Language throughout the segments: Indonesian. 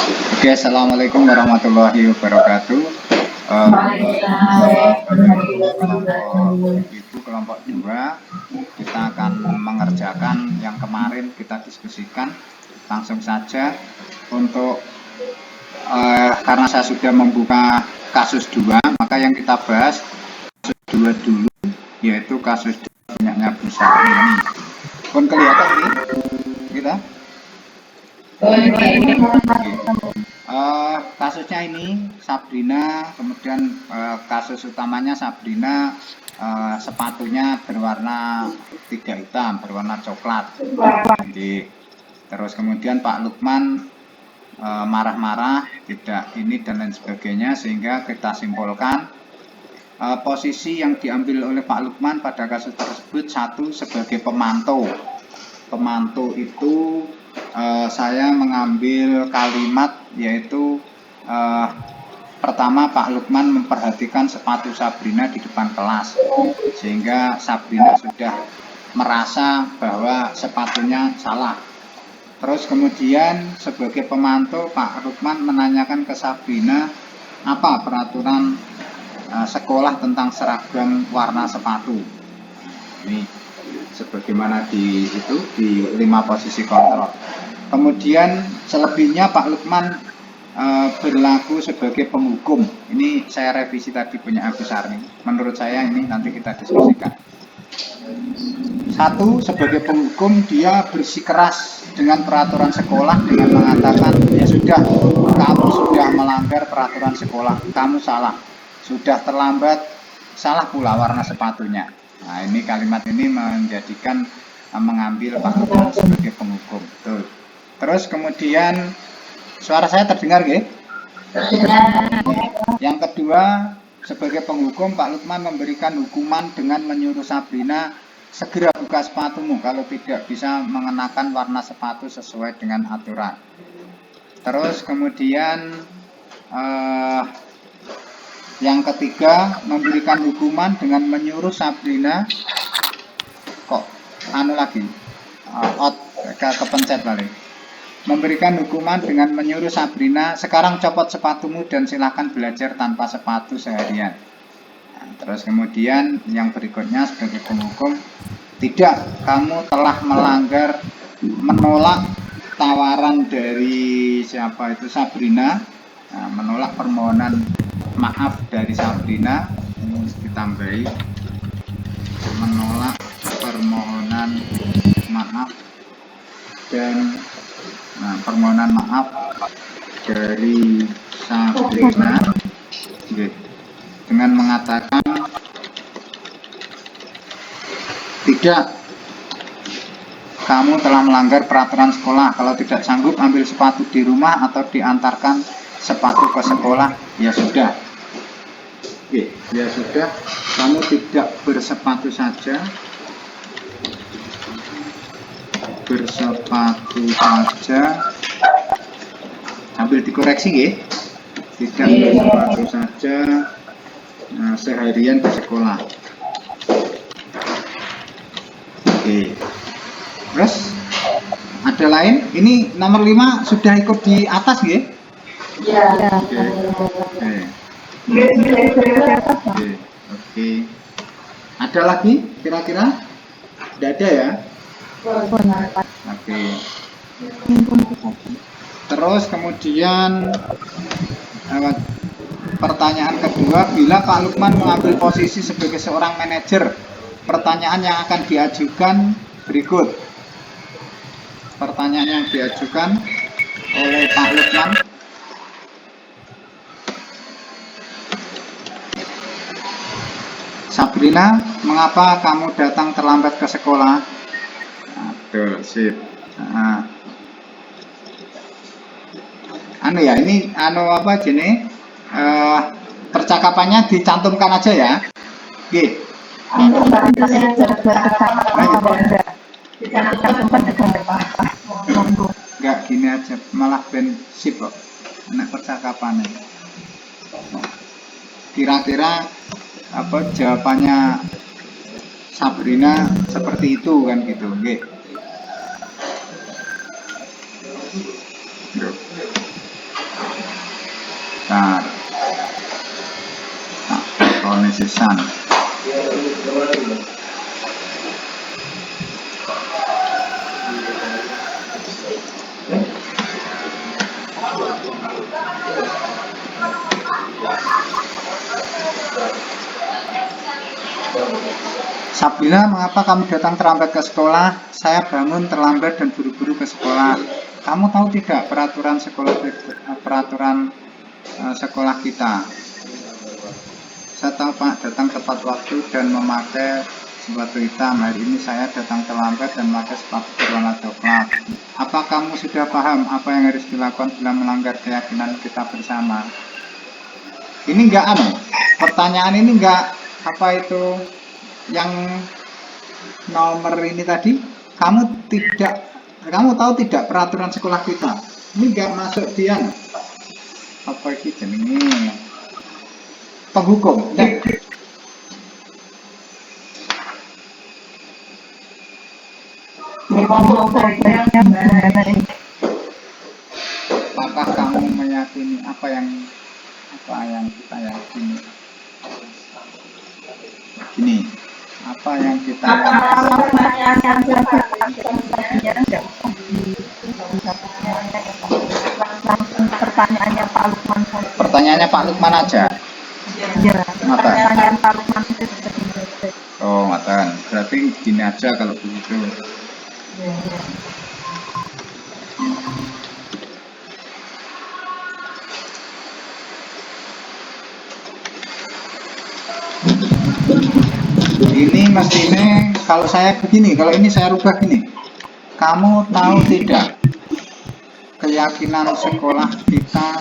Oke, assalamualaikum warahmatullahi wabarakatuh. Kelompok ibu, kelompok dua, kita akan mengerjakan yang kemarin kita diskusikan. Langsung saja untuk karena saya sudah membuka kasus 2, maka yang kita bahas kasus 2 dulu, yaitu kasus punyanya Bu Sari ini. Pun kelihatan ini kita? Kasusnya ini Sabrina, kemudian kasus utamanya Sabrina, sepatunya berwarna tidak hitam, berwarna coklat. Jadi, terus kemudian Pak Lukman marah-marah, tidak ini dan lain sebagainya, sehingga kita simpulkan posisi yang diambil oleh Pak Lukman pada kasus tersebut, satu sebagai pemantau. Pemantau itu saya mengambil kalimat yaitu pertama Pak Lukman memperhatikan sepatu Sabrina di depan kelas, sehingga Sabrina sudah merasa bahwa sepatunya salah. Terus kemudian sebagai pemantau Pak Lukman menanyakan ke Sabrina apa peraturan sekolah tentang seragam warna sepatu. Ini sebagaimana di 5 posisi kontrol. Kemudian selebihnya Pak Lukman berlaku sebagai penghukum. Ini saya revisi tadi punya Agus Sarni. Menurut saya ini nanti kita diskusikan. Satu, sebagai penghukum dia bersikeras dengan peraturan sekolah dengan mengatakan, ya sudah, kamu sudah melanggar peraturan sekolah, kamu salah, sudah terlambat, salah pula warna sepatunya. Nah, ini kalimat ini menjadikan mengambil Pak Lukman sebagai penghukum. Tuh. Terus kemudian suara saya terdengar nggih? Yang kedua, sebagai penghukum Pak Lukman memberikan hukuman dengan menyuruh Sabrina segera buka sepatumu kalau tidak bisa mengenakan warna sepatu sesuai dengan aturan. Terus kemudian yang ketiga, memberikan hukuman dengan menyuruh Sabrina kepencet balik. Memberikan hukuman dengan menyuruh Sabrina, sekarang copot sepatumu dan silakan belajar tanpa sepatu seharian. Nah, terus kemudian yang berikutnya sebagai penghukum, tidak, kamu telah melanggar, menolak tawaran dari siapa itu Sabrina, nah, menolak permohonan maaf dari Sabrina, ini ditambahi, menolak permohonan maaf dan permohonan maaf dari Sabrina dengan mengatakan tidak, kamu telah melanggar peraturan sekolah, kalau tidak sanggup ambil sepatu di rumah atau diantarkan sepatu ke sekolah, ya sudah. Ya sudah, kamu tidak bersepatu saja, sambil dikoreksi ya, tidak bersepatu saja seharian di sekolah. Oke. Terus ada lain, ini nomor 5 sudah ikut di atas ya? Iya. Oke. Ada lagi kira-kira? Tidak ada ya? Oke. Terus kemudian pertanyaan kedua, bila Pak Lukman mengambil posisi sebagai seorang manajer, pertanyaan yang akan diajukan berikut. Pertanyaan yang diajukan oleh Pak Lukman. Sabrina, mengapa kamu datang terlambat ke sekolah? Aduh, sip. Ini apa jenis? Percakapannya dicantumkan aja ya. Oke. Enggak gini aja, malah ben sip kok. Enak percakapannya. Kira-kira apa jawabannya Sabrina seperti itu kan gitu, nggih. Sesan. Sabrina, mengapa kamu datang terlambat ke sekolah? Saya bangun terlambat dan buru-buru ke sekolah. Kamu tahu tidak peraturan sekolah kita? Saya tahu Pak, datang tepat waktu dan memakai sepatu hitam. Hari ini saya datang terlambat dan memakai sepatu berwarna coklat. Apa kamu sudah paham apa yang harus dilakukan bila melanggar keyakinan kita bersama? Ini enggak pertanyaan ini enggak apa itu yang nomor ini tadi. Kamu tahu tidak peraturan sekolah kita? Ini enggak masuk dia. Apa itu jenenge? Penghukum. Apakah kamu meyakini apa yang kita yakini? Gini, apa yang kita pertanyaannya Pak Lukman aja. Pertanyaan Pak Lukman. Oh, matan. Berarti gini aja kalau begitu. Ini mestinya kalau saya begini, kalau ini saya rubah gini. Kamu tahu tidak keyakinan sekolah kita?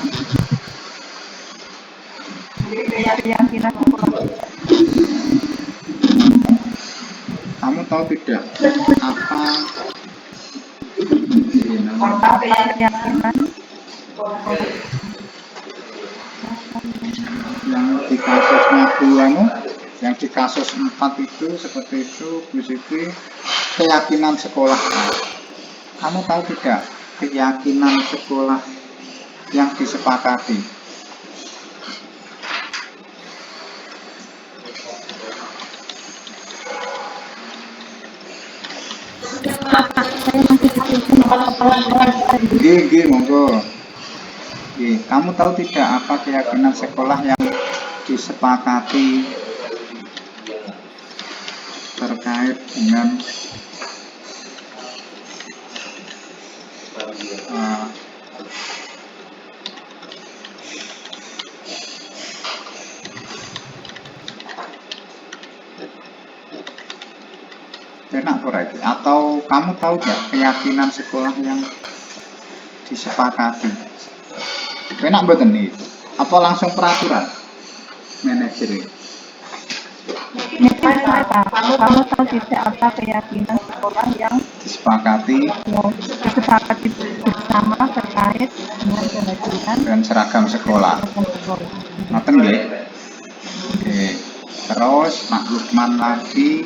Kamu tahu tidak apa yang di kasusnya Buanu, yang di kasus 4 itu seperti itu, Bu Siti, keyakinan sekolah. Kamu tahu tidak keyakinan sekolah yang disepakati? Gigi, monggo. Kamu tahu tidak apa keyakinan sekolah yang disepakati terkait dengan atau kamu tahu tidak keyakinan sekolah yang disepakati? Enak betul nih. Apa langsung peraturan manajer? Kamu tahu tidak apa keyakinan sekolah yang disepakati bersama terkait dengan kebajikan dan seragam sekolah? Ngoten nggih. Oke. Terus Pak Lukman lagi.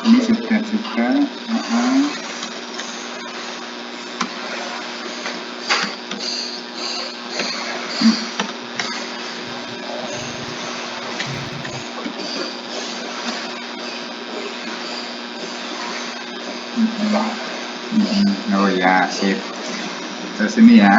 Ini sudah juga. Oh ya, sip. Terus ini ya.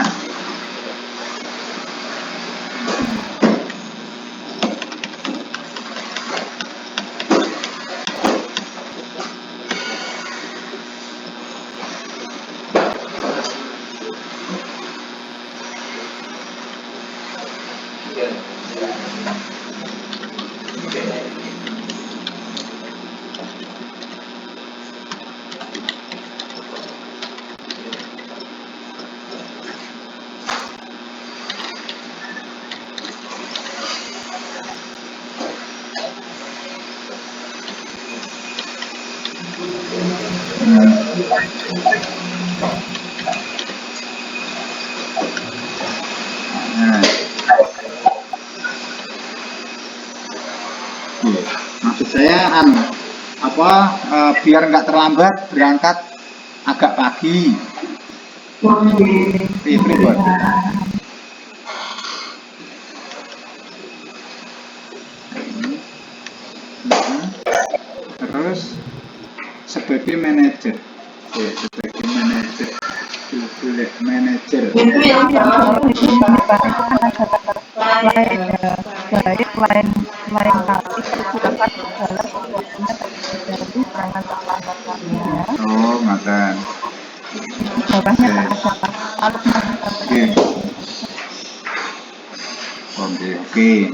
saya biar nggak terlambat berangkat agak pagi. Pripun? Terus sebagai manajer, sebagai manajer, yang selalu diperlukan itu kan ada kata lain kali persilakan segala sesuatunya terlebih dahulu jangan terlambat lagi ya. Oh, ngaten. Bawahnya tak ada kalau Oke. Oke.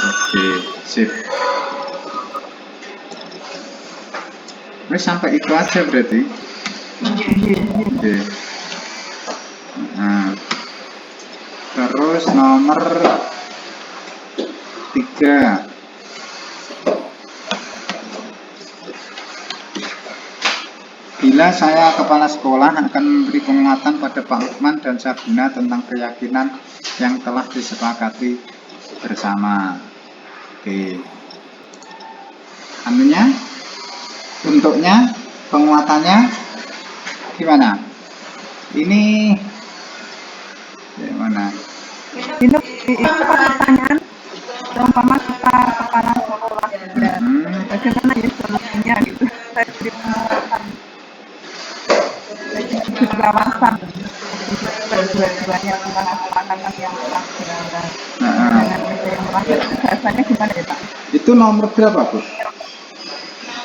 Oke, sip. Wes sampai itu aja berarti. Oke. Nah, terus nomor 3. Bila saya kepala sekolah akan memberi penguatan pada Pak Lukman dan Sabrina tentang keyakinan yang telah disepakati bersama. Oke. Anunya, bentuknya, penguatannya gimana? Ini gimana? itu pertanyaan umpama kita kepala sekolah ya bagaimana ya solusinya gitu saya beri penguatan berwawasan dua-duanya tentang kesepakatan yang telah berada dengan itu yang terakhir bahasanya gimana ya Pak? Itu nomor berapa Bu?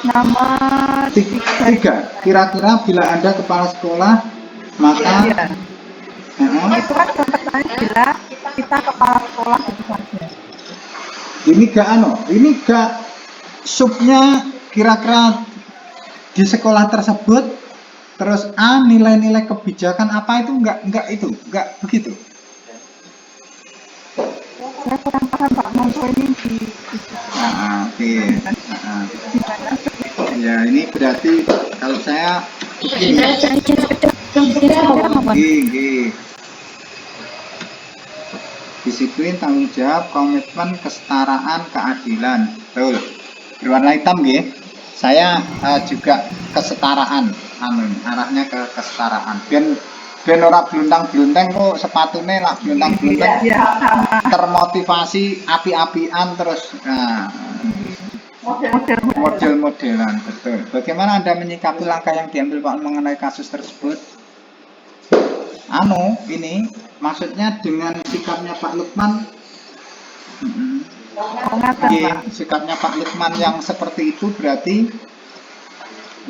Nomor 3. Kira-kira bila Anda kepala sekolah maka itu kan contohnya bila kita kepala sekolah itu saja. Ini gak subnya kira-kira di sekolah tersebut terus nilai-nilai kebijakan apa itu enggak begitu. Saya kurang paham Pak Mongko ini di Oke. Ya ini berarti kalau saya disiplin, tanggung jawab, komitmen, kesetaraan, keadilan. Betul. Berwarna hitam nggih. Saya juga kesetaraan, arahnya ke kesetaraan. Ben ora bluntang-blunteng kok sepatune lak bluntang-blunteng. Termotivasi api-apian terus model-modelan. Betul. Bagaimana Anda menyikapi langkah yang diambil Pak mengenai kasus tersebut? Ini maksudnya dengan sikapnya Pak Lukman, sikapnya Pak Lukman yang seperti itu berarti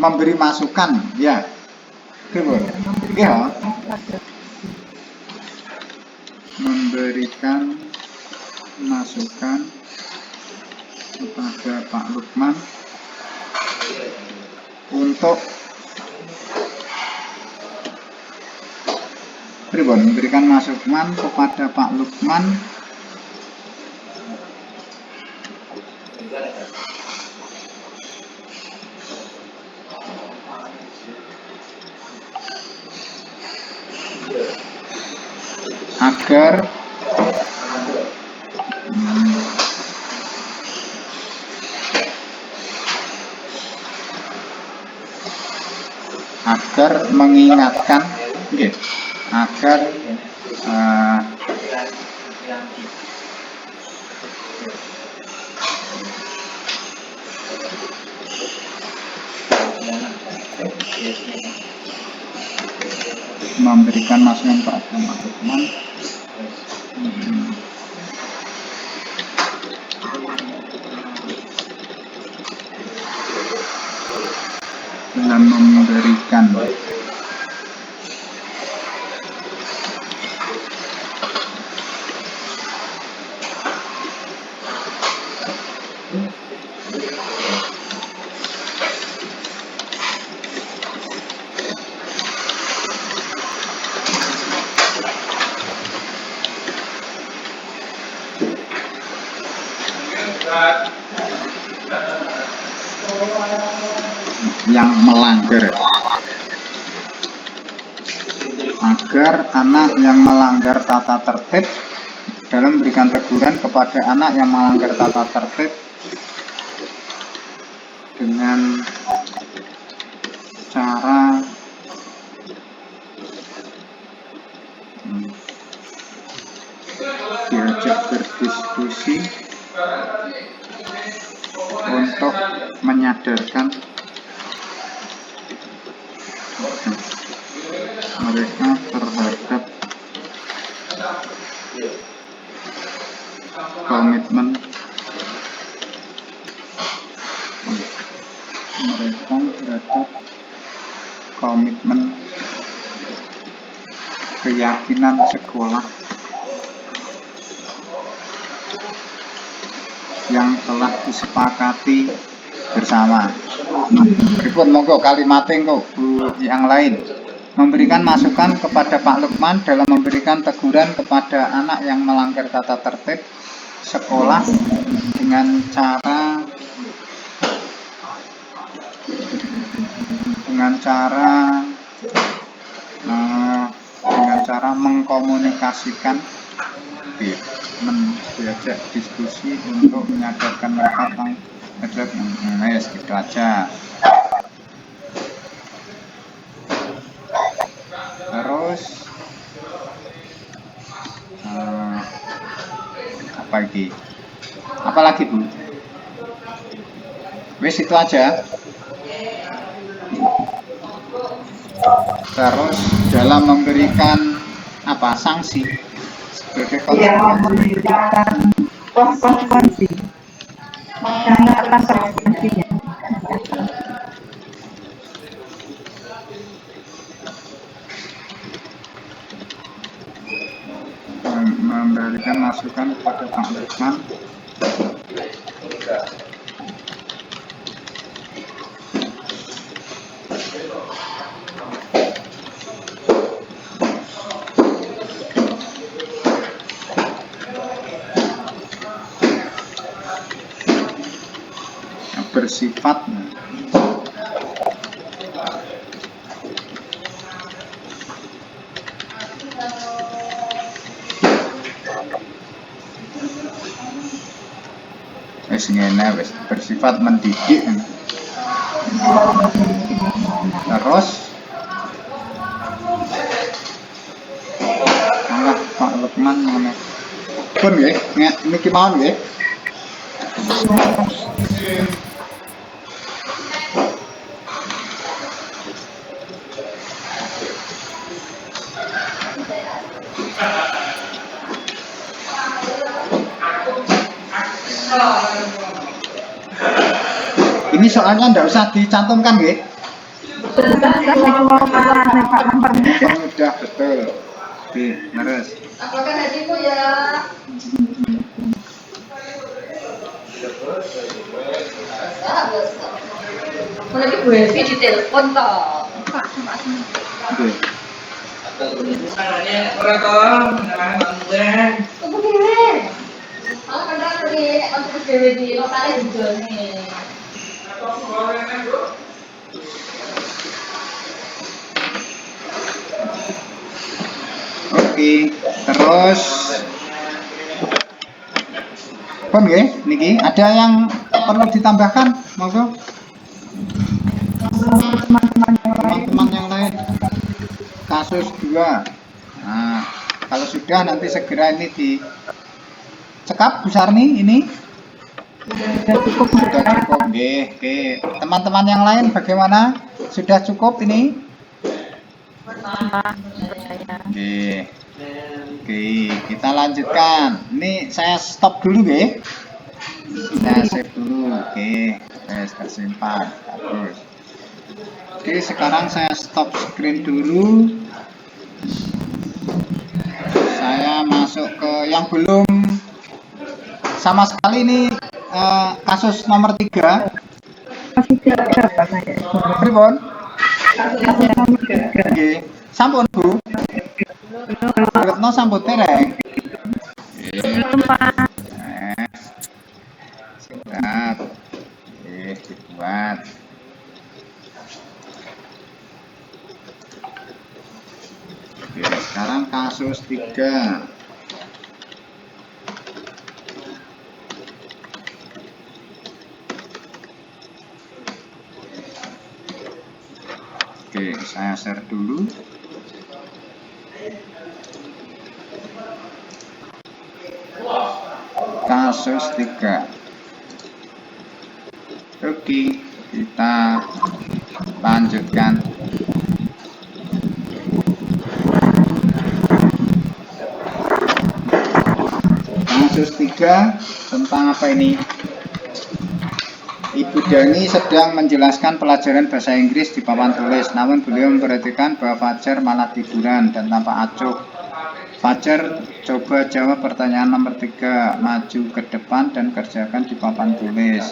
memberi masukan, ya, ya, memberikan masukan kepada Pak Lukman untuk memberikan masukan kepada Pak Lukman agar mengingatkan, agar memberikan masukan kepada Pak Lukman dalam memberikan yang melanggar. Agar anak yang melanggar tata tertib, dalam memberikan teguran kepada anak yang melanggar tata tertib dengan cara diajak berdiskusi untuk menyadarkan mereka terhadap komitmen keyakinan sekolah yang telah disepakati bersama. Berikut monggo kalimatnya kok Bu yang lain. Memberikan masukan kepada Pak Lukman dalam memberikan teguran kepada anak yang melanggar tata tertib sekolah dengan cara mengkomunikasikan, diajak diskusi untuk menyadarkan mereka tentang gitu aja. Terus apa lagi? Apalagi Bu? Wes itu aja. Terus dalam memberikan apa sanksi sebagai memberikan konsekuensi dan akan konsekuensinya. Memberikan masukan kepada Pak Lukman bersifat bersifat mendidik. Terus Pak Lukman mana pun nggih niki mawon nggih. Ini soalnya ndak usah dicantumkan nggih. Mudah betul. Oke, terus. Apakah hatimu ya? Lagi Bu Evi di telepon toh. Oke. Tunggu dhewe. Malah kadang dari untuk dhewe di lokale dijone. Oke, terus pun nggih niki ada yang perlu ditambahkan monggo teman-teman yang lain. Kasus 2. Nah, kalau sudah nanti segera ini dicekap Bu Sarni ini. Sudah cukup nggih. Oke, teman-teman yang lain bagaimana? Sudah cukup ini? Oke. Oke, kita lanjutkan. Ini saya stop dulu nggih. Saya save dulu. Oke, tersimpan. Bagus. Oke, sekarang saya stop screen dulu. Saya masuk ke yang belum sama sekali ini kasus nomor 3. Pripun? Oke, sampun Bu. Retno sampun tereng. Siap. Dibuat. Oke, sekarang kasus 3. Oke, saya share dulu. Kasus 3. Oke, kita lanjutkan. Kasus 3 tentang apa ini? Ibu Dani sedang menjelaskan pelajaran bahasa Inggris di papan tulis, namun beliau memperhatikan bahwa Fajar malah tiduran dan tampak acuh. Fajar coba jawab pertanyaan nomor 3, maju ke depan dan kerjakan di papan tulis.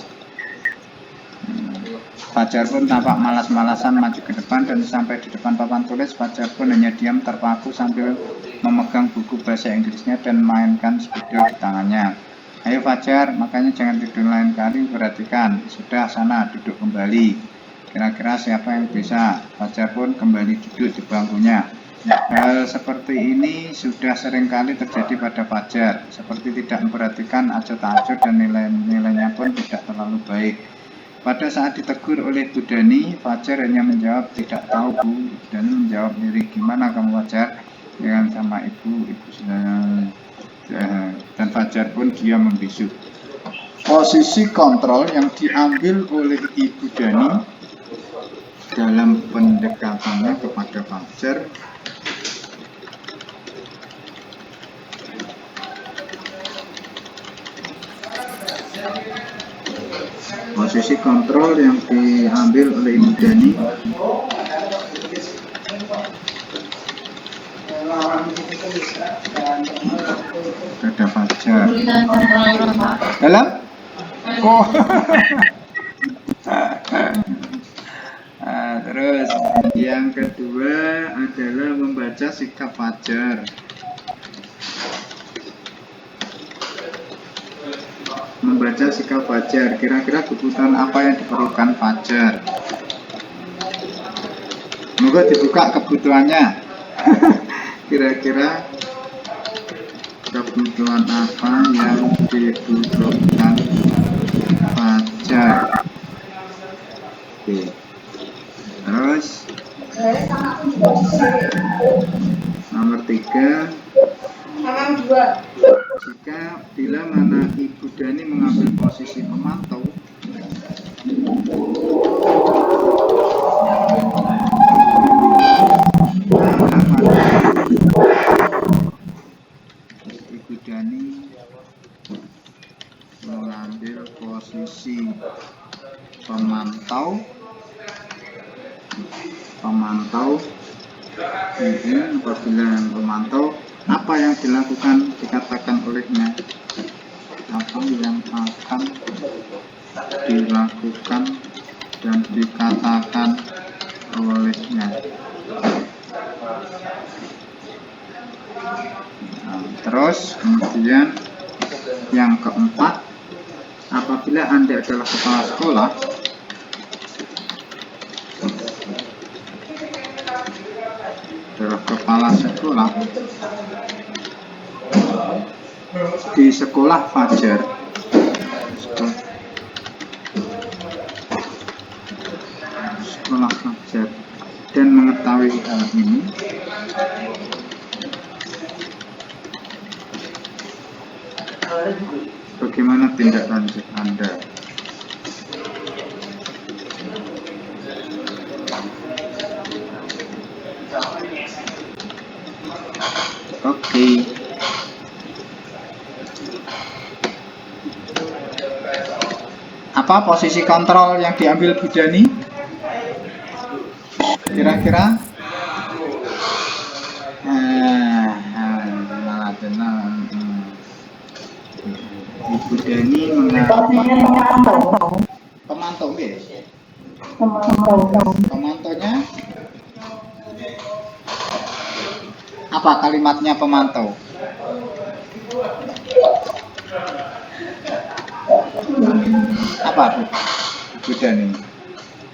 Fajar pun tampak malas-malasan maju ke depan, dan sampai di depan papan tulis Fajar pun hanya diam terpaku sambil memegang buku bahasa Inggrisnya dan mainkan spidol di tangannya. Ayo Fajar, makanya jangan tidur lain kali, perhatikan. Sudah, sana duduk kembali. Kira-kira siapa yang bisa? Fajar pun kembali duduk di bangkunya. Hal seperti ini sudah sering kali terjadi pada Fajar, seperti tidak memperhatikan acut-acut dan nilai-nilainya pun tidak terlalu baik. Pada saat ditegur oleh Bu Dani, Fajar hanya menjawab, tidak tahu Bu. Dan menjawab diri, gimana kamu Fajar? Dengan sama ibu sudah. Dan Fajar pun dia membisu. Posisi kontrol yang diambil oleh Ibu Dani dalam pendekatannya kepada Fajar kepada Fajar dalam terus yang kedua adalah membaca sikap Fajar. Membaca sikap Fajar, kira-kira kebutuhan apa yang diperlukan Fajar? Moga dibuka kebutuhannya. Kira-kira kebutuhan apa yang dibutuhkan Fajar? Oke. Terus nomor 3, jika bila mana Ibu Dani mengambil posisi pemantau, Ibu Dani mengambil posisi pemantau apabila memantau, apa yang dilakukan dikatakan olehnya, apa yang akan dilakukan dan dikatakan olehnya. Terus kemudian yang keempat, apabila Anda adalah kepala sekolah, di sekolah Fajar, dan mengetahui hal ini, bagaimana tindak lanjut Anda? Oke. Apa posisi kontrol yang diambil Bu Dani? Kira-kira? Ibu Dani pemantau, pemantaunya apa kalimatnya pemantau? Apa Bu Dani?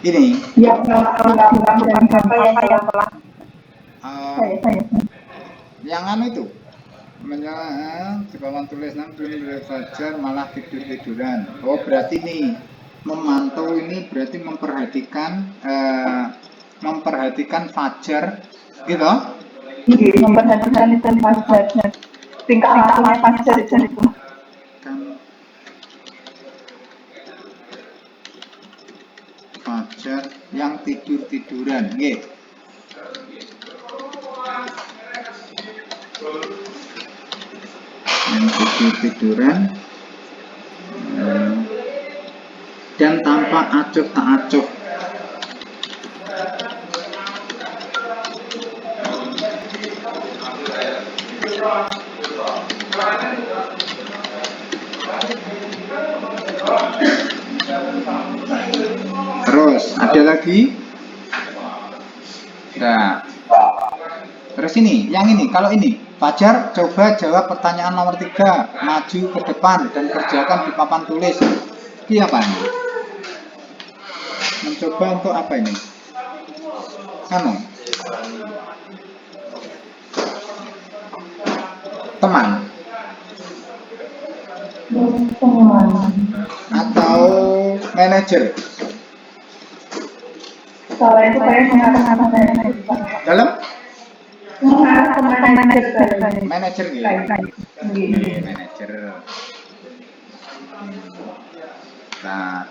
Ini yang dilakukan apa yang telah Yang anu itu di papan tulis Fajar malah tiduran. Oh berarti nih memantau ini berarti memperhatikan Fajar gitu. Memperhatikan itu Fajar, tingkah lakunya Fajar itu. Kan Fajar yang tiduran, nggih. Yang tiduran dan tanpa acuh tak acuh. Terus ada lagi. Nah, terus yang ini, kalau ini Fajar coba jawab pertanyaan nomor 3, maju ke depan dan kerjakan di papan tulis. Ini apa ini? Mencoba untuk apa ini? Teman atau manajer? Kalau itu kayak mengarah Dalam manajer manajer gitu. Manajer. Nah,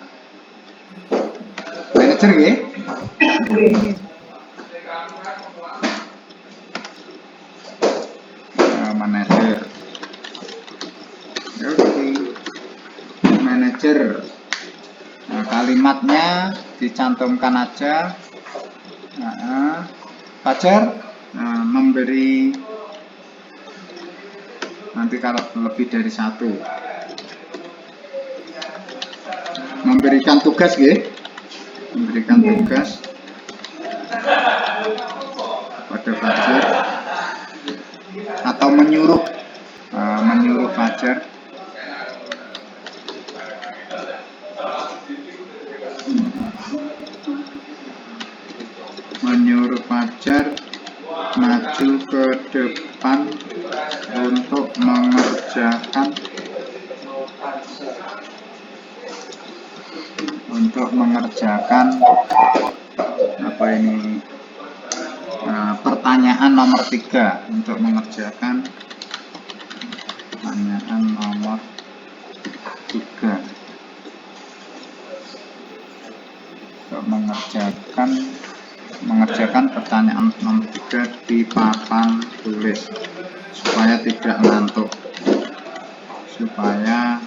manajer gitu. Manajer. Oke. Manajer. Nah, kalimatnya dicantumkan aja. Fajar memberi, nanti kalau lebih dari 1, memberikan tugas gitu. Memberikan tugas pada Fajar atau menyuruh Fajar maju ke depan untuk mengerjakan apa ini, pertanyaan nomor 3, untuk mengerjakan pertanyaan nomor 3, untuk mengerjakan pertanyaan nomor 3 di papan tulis supaya tidak ngantuk, supaya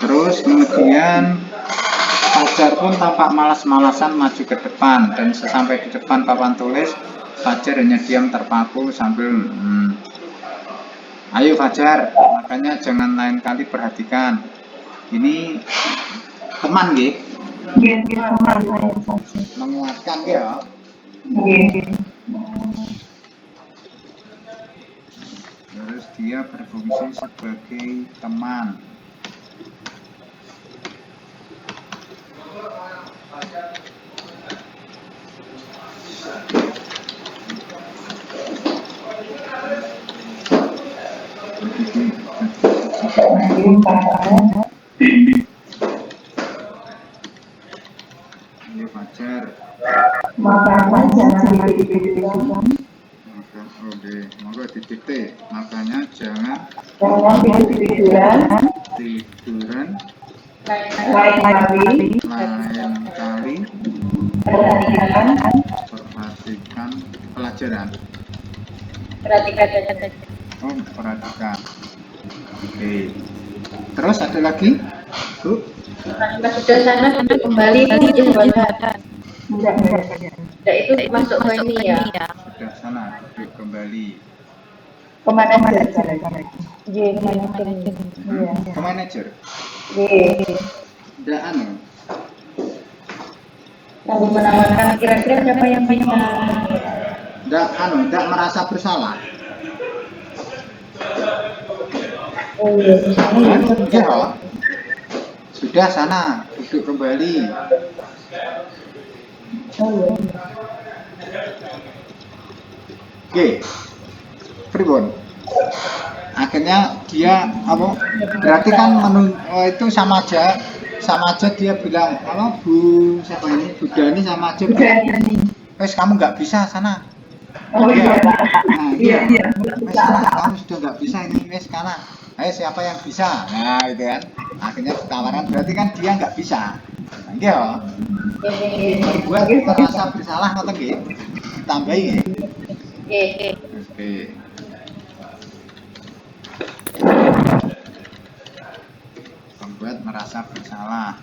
terus kemudian Fajar pun tampak malas-malasan maju ke depan, dan sesampai di depan papan tulis Fajar hanya diam terpaku sambil ayo Fajar, makanya jangan lain kali perhatikan. Ini teman gitu. Menguatkan ya. Terus dia berfungsi sebagai teman. Ini Fajar. Makanya jangan dipikirkan. Oke, monggo didikte. Makanya jangan tiduran. Lain kali perhatikan pelajaran. Perhatikan. Oke. Terus ada lagi, Bu? Sudah sana duduk kembali jabatan. Enggak, itu masuk ke ini ya. Sudah sana duduk kembali. Kemana aja? Ke manajer. Nggak Lalu menawarkan kira-kira siapa yang punya. Nggak merasa bersalah. Oh iya, Ya, Sudah sana, duduk kembali. Oke, pribon. Akhirnya dia apa? Berarti kan itu sama aja dia bilang apa Bu siapa ini Bu Dani sama aja. Wes kamu nggak bisa sana. Oh iya. Nah, Iya. Wes sana, kamu sudah nggak bisa ini wes sana. Ayo siapa yang bisa? Nah itu kan. Akhirnya tawaran berarti kan dia nggak bisa. Nah, gitu. Buat merasa bersalah atau gitu? Tambahin ya. Oke. Membuat merasa bersalah.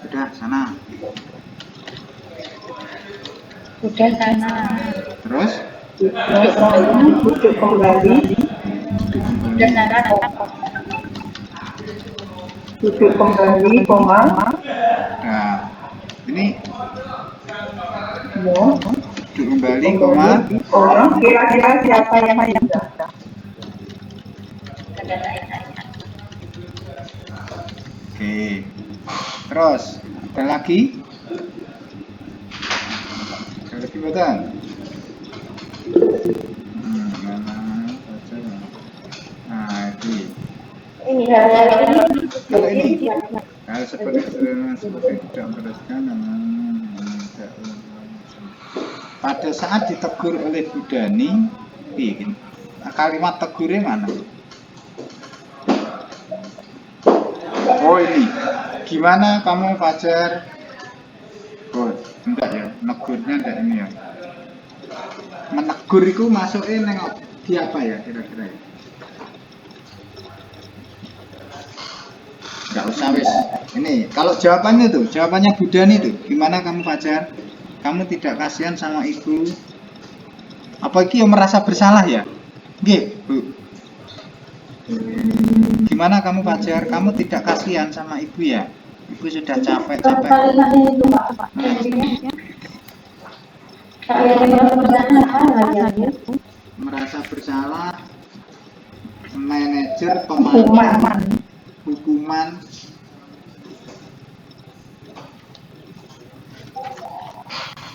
Udah sana. Terus? Duduk kembali. Duduk kembali, koma. Nah, ini Ya. duduk kembali, koma. Kira-kira siapa yang bisa? Oke. Terus, ada lagi? Ada lagi betul? Nah, Ini hal-hal ini. kalau ini hal seperti tidak meneruskan pada saat ditegur oleh Bu Dani, kalimat tegurnya mana? Oh ini, gimana kamu Fajar? Oh enggak ya, negurnya enggak ini ya. Menegur itu masuknya nengok di apa ya kira-kira ya? Enggak usah wis. Ini kalau jawabannya tuh, jawabannya Bu Dani tuh, gimana kamu Fajar? Kamu tidak kasihan sama ibu? Apa iki yang merasa bersalah ya? Nggih, Bu. Gimana kamu Fajar? Kamu tidak kasihan sama ibu ya? Ibu sudah capek-capek. Merasa bersalah, manajer pemantau hukuman.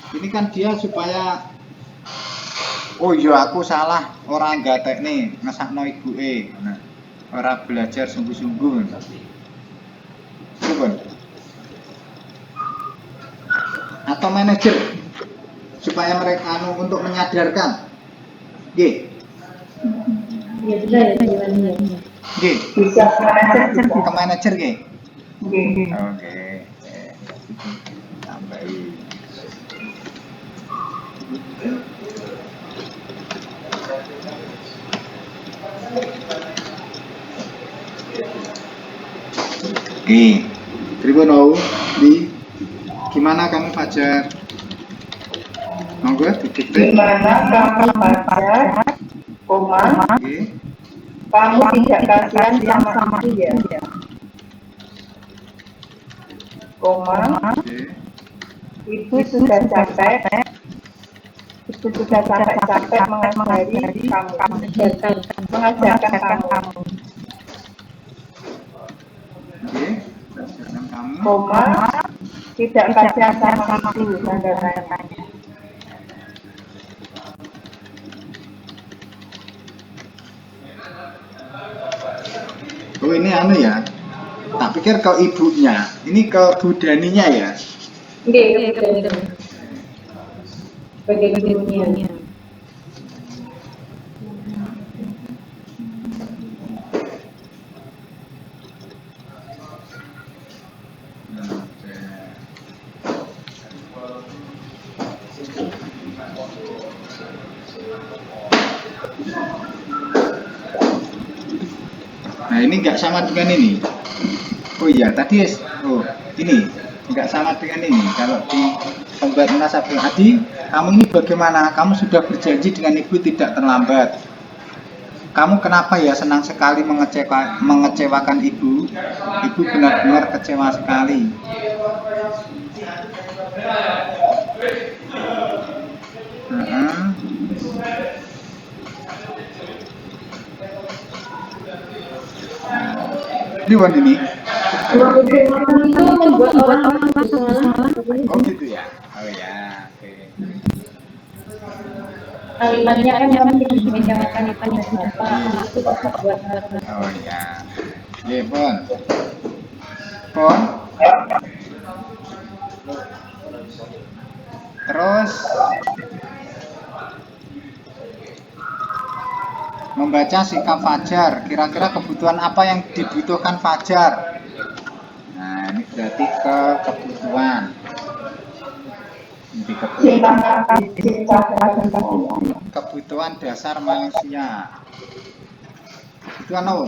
Ini kan dia supaya oh iya aku salah orang gatek nih ngesakno ibuke. Nah, ora belajar sungguh-sungguh. Pripun? Atau manajer supaya mereka untuk menyadarkan. Nggih. Ya bisa ya gimana? Nggih. Bisa Ke manajer nggih. Oke. Oke. Tambahin. Oke, Tribunau di gimana kamu Fajar? Monggo didikte. Gimana kamu Fajar? Koma. Oke. Kamu tidak kasihan sama dia. Koma. Oke. Ibu sudah capek. Ibu sudah capek-capek mengajari kamu. Mengajarkan kamu. Oke. Berdasarkan kamu. Koma. Tidak kasihan sama ibu. Tanda tanya. Oh ini anu ya. Tak pikir ke ibunya. Ini ke Bu Daninya ya. Iya, betul. Sebagai ibunya. Nah ini nggak sama dengan ini. Oh iya tadi ini nggak sama dengan ini. Kalau di pembuat nasabah Adi, kamu ini bagaimana? Kamu sudah berjanji dengan ibu tidak terlambat. Kamu kenapa ya senang sekali mengecewakan ibu? Ibu benar-benar kecewa sekali. Diwan ini. Itu membuat orang masuk salah. Oh gitu ya. Oh ya. Oke. Kalimatnya kan memang dibicarakan itu itu kok buat Oh ya. Iya pun. Pun. Terus membaca sikap Fajar. Kira-kira kebutuhan apa yang dibutuhkan Fajar? Nah, ini berarti kebutuhan. Ini kebutuhan dasar manusia. Kebutuhan apa?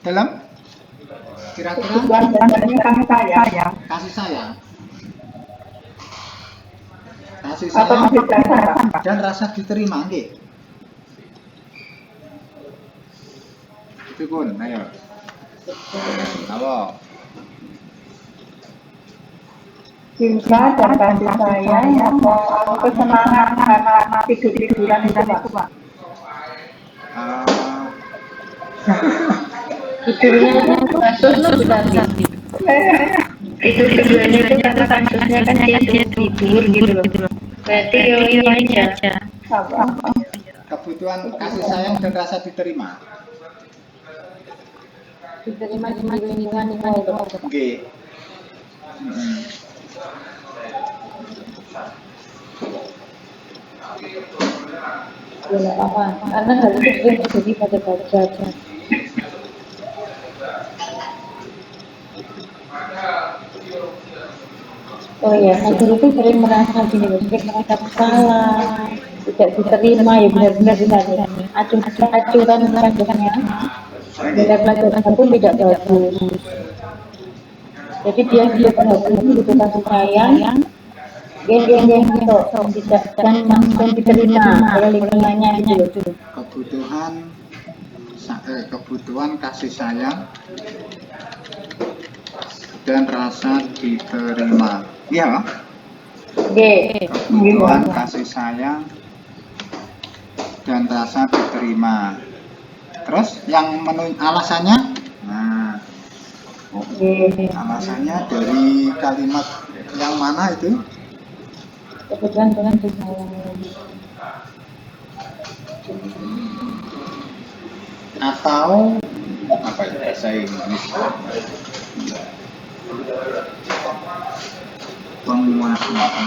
Dalam? Kira-kira kasih sayang. Kasih sayang dan rasa diterima, nggih. Itu pun, ayo. Halo. Cinta dan kasih sayang atau kesenangan karena tidur-tiduran itu Pak. tidurnya itu kasusnya berarti tidur-tidurannya itu karena kasusnya kan dia tidur gitu loh. Berarti ini aja. Kebutuhan kasih sayang dan rasa diterima. Diterima di lingkungan itu. Oke. Ya nggak apa-apa, karena hal itu sering terjadi pada Fajar. Oh ya, Fajar itu sering merasa gini, sering merasa bersalah, tidak diterima, ya benar-benar ya. Acuran pelajarannya, nilai pelajaran pun tidak bagus. Jadi dia berhati-hati butuh kasih sayang, yang tidak dan diterima oleh lingkungannya gitu. Kebutuhan kasih sayang dan rasa diterima. Iya, kebutuhan kasih sayang dan rasa diterima. Terus yang alasannya? Nah, alasannya dari kalimat yang mana itu? Kebutuhan kasih sayang. Atau apa itu bahasa Inggris? Penguasaan.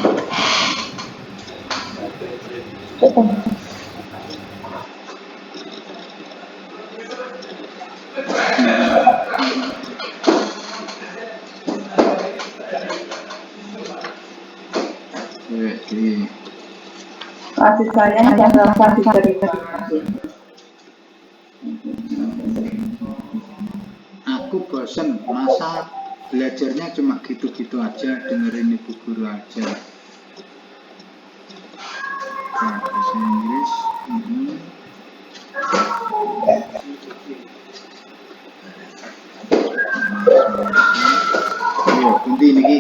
Kasih sayang dan rasa diterima. Aku bosen, masa belajarnya cuma gitu-gitu aja, dengerin ibu guru aja. Bahasa Inggris. Ayo, ganti niki.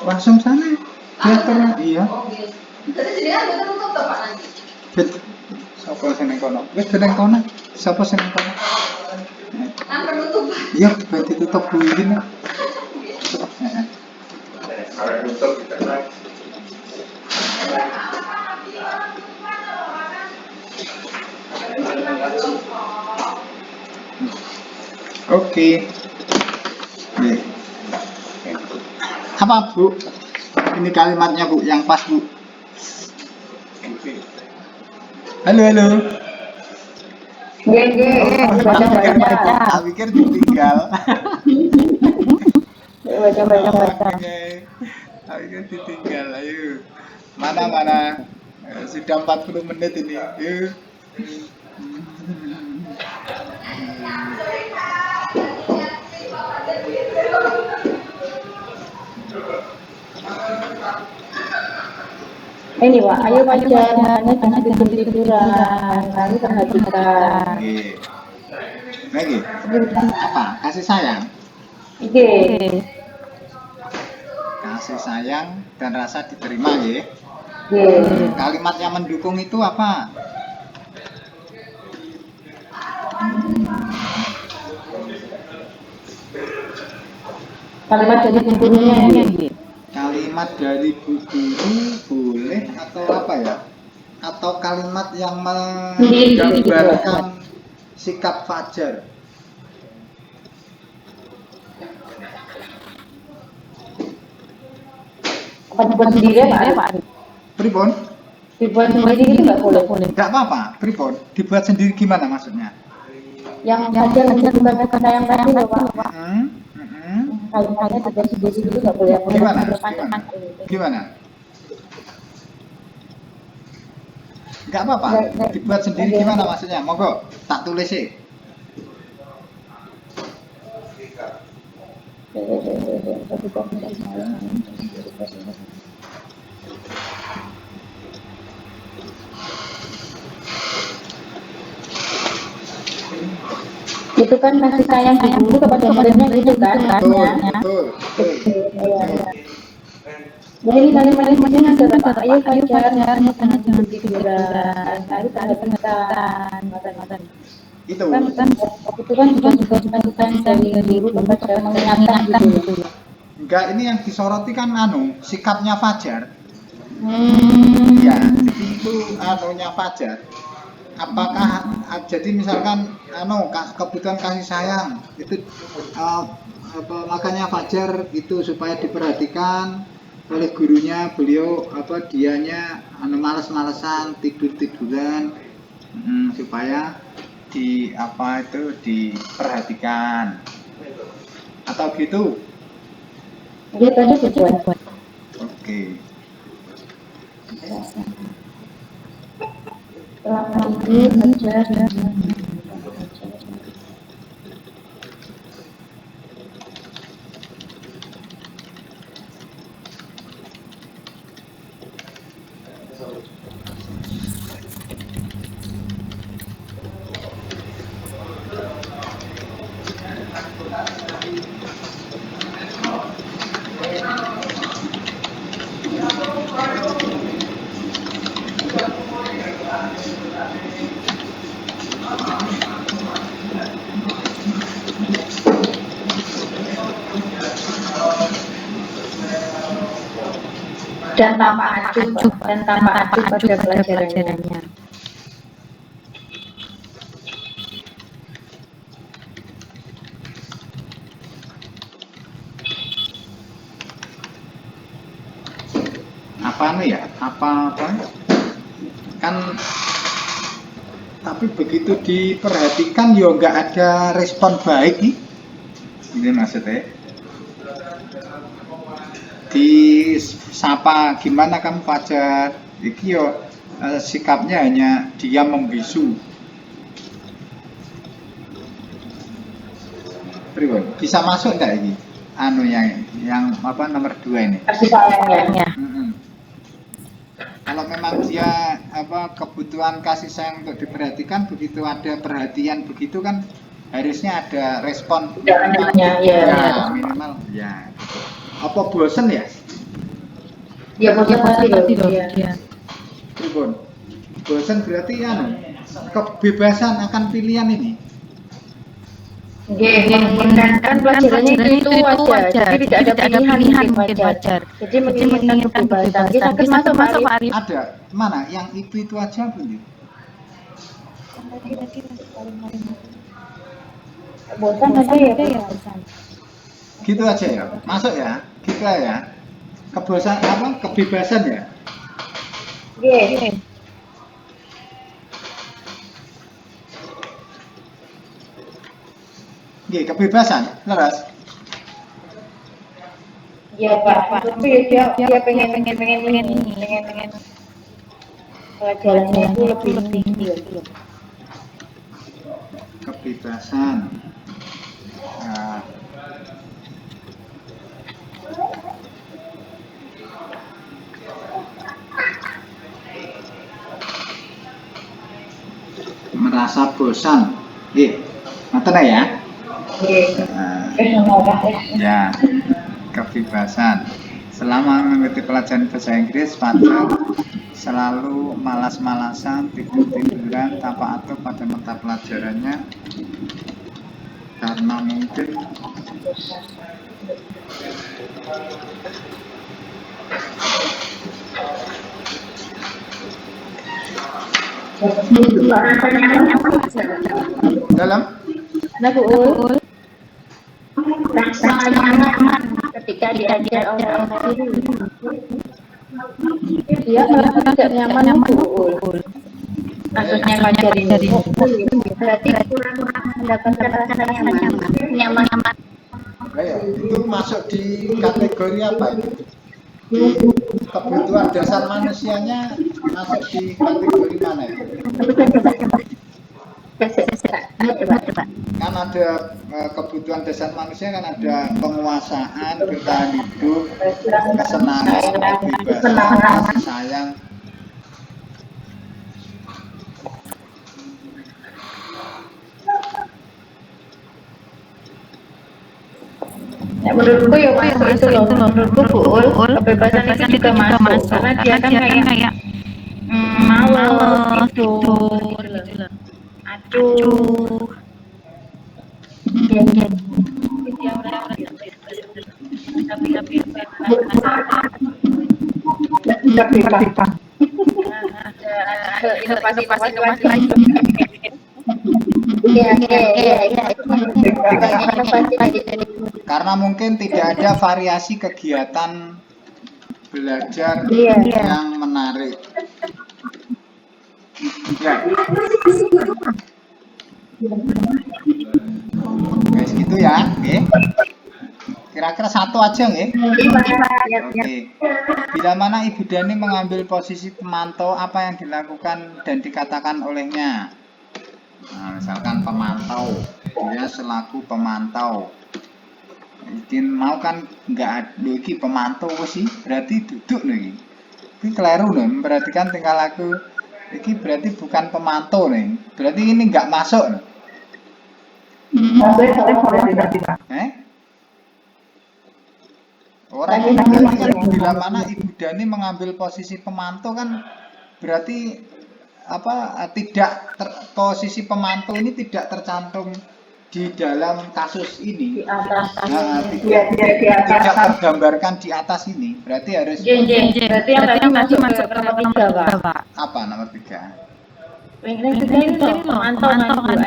Langsung sana. Dia iya. Jadi jenengan mboten tutup to Pak nanti. Sapa seneng kono? Wis seneng kono. Sapa seneng kono? Kan penutupan. Iya, ben ditutup kuwi iki. Oke. Nih. Apa Bu? Ini kalimatnya Bu, yang pas Bu. Halo. Baca. Tak pikir ditinggal. Baca. Oke. Tak pikir ditinggal. Ayo. Mana? Sudah 40 menit ini. Yuk. Ini Pak, ayo Fajar, makanya jangan tidur-tiduran, lalu perhatikan. Oke. Lagi apa? Kasih sayang. Oke, Kasih sayang dan rasa diterima ya. oke. Kalimat yang mendukung itu apa? Kalimat dari gurunya ini. Kalimat dari bu guru boleh atau apa ya? Atau kalimat yang menggambarkan sikap Fajar. Apa dibuat sendiri Pak? Pribon? Dibuat sendiri itu nggak boleh. Enggak apa-apa, Pribon. Dibuat sendiri gimana maksudnya? Yang Fajar bukan kata sayang tadi loh Pak. Kalimatnya dibuat sendiri itu nggak boleh. Gimana? Gimana? Enggak apa-apa. Dibuat sendiri gimana maksudnya? Monggo, tak tulis sih. Itu kan kasih sayang guru kepada muridnya gitu kan? Betul. Jadi ini kalimat-kalimatnya ada Pak. Ayo Fajar, makanya jangan tidur-tiduran, lalu perhatikan. Itu. Itu kan juga dari guru kepada mengingatkan gitu. Enggak, ini yang disoroti kan sikapnya Fajar. Hmm. Ya, jadi itu anunya Fajar. Apakah jadi misalkan kebutuhan kasih sayang itu makanya Fajar itu supaya diperhatikan oleh gurunya, beliau dianya males-malesan, tidur-tiduran, supaya diperhatikan atau gitu. Dia tadi dibuat. Oke. Selama ini Fajar dan tanpa acuh pada pelajarannya. Apa kan, tapi begitu diperhatikan ya nggak ada respon baik nih. Ini maksudnya disapa gimana kamu Fajar, iki yo sikapnya hanya diam membisu. Pribon, bisa masuk nggak ini? Yang nomor 2 ini? Kasih sayangnya. Kalau memang dia kebutuhan kasih sayang untuk diperhatikan, begitu ada perhatian begitu kan harusnya ada respon minimal, minimal ya gitu. Apa bosen ya? Dia bosan pasti loh. Pribon, bosen berarti kebebasan akan pilihan ini. Kan pelajarannya itu aja, jadi tidak ada pilihan mungkin Fajar. Jadi menginginkan kebebasan. Dia sakit masuk Pak Arif. Ada mana yang itu aja bunyi? Bosan aja ya bosan. Gitu aja ya, masuk ya, gitu ya. Kebebasan ya. Kebebasan, leras. Iya Pak, tapi dia pengen pelajarannya itu lebih tinggi. Kebebasan. rasa bosan. Ngoten ya. Ya, kebebasan. Selama mengikuti pelajaran bahasa Inggris, Fajar selalu malas-malasan, tidur-tiduran, tanpa atur pada mata pelajarannya karena mungkin dalam Nah, Bu Ul, rasa nyaman ketika diajar oleh guru. Dia merasa tidak nyaman, Bu Ul. Kasusnya ngajar ini, berarti kurang mendapatkan rasa nyaman. itu masuk di kategori apa itu? Di kebutuhan dasar manusianya masuk di kategori mana itu? Kan ada kebutuhan dasar manusia, kan ada penguasaan, bertahan hidup, kesenangan, kebebasan, kasih sayang. Ya, menurutku ya masuk itu loh. Menurutku Bu Ul, kebebasan itu juga masuk karena dia kan kayak malas tidur gitu loh. Aduh. Inovasi lagi. Iya. Karena mungkin tidak ada variasi kegiatan belajar yang menarik. Ya. Guys, gitu ya, oke. Kira-kira satu aja nggih? Oke. Bila mana Ibu Dani mengambil posisi pemantau, apa yang dilakukan dan dikatakan olehnya? Nah, misalkan pemantau, dia selaku pemantau. Mungkin mau kan nggak ada iki pemantau sih, berarti duduk nih. Ini keliru nih, memperhatikan tingkah laku. Iki berarti bukan pemantau nih, berarti ini nggak masuk. Orang bila mana Ibu Dani mengambil posisi pemantau kan berarti apa posisi pemantau ini tidak tercantum di dalam kasus ini. Di atas. Tidak tergambarkan di atas ini. Berarti harus Berarti yang tadi masuk ke nomor 3, Pak. apa nomor 3? Ini loh, pemantau kan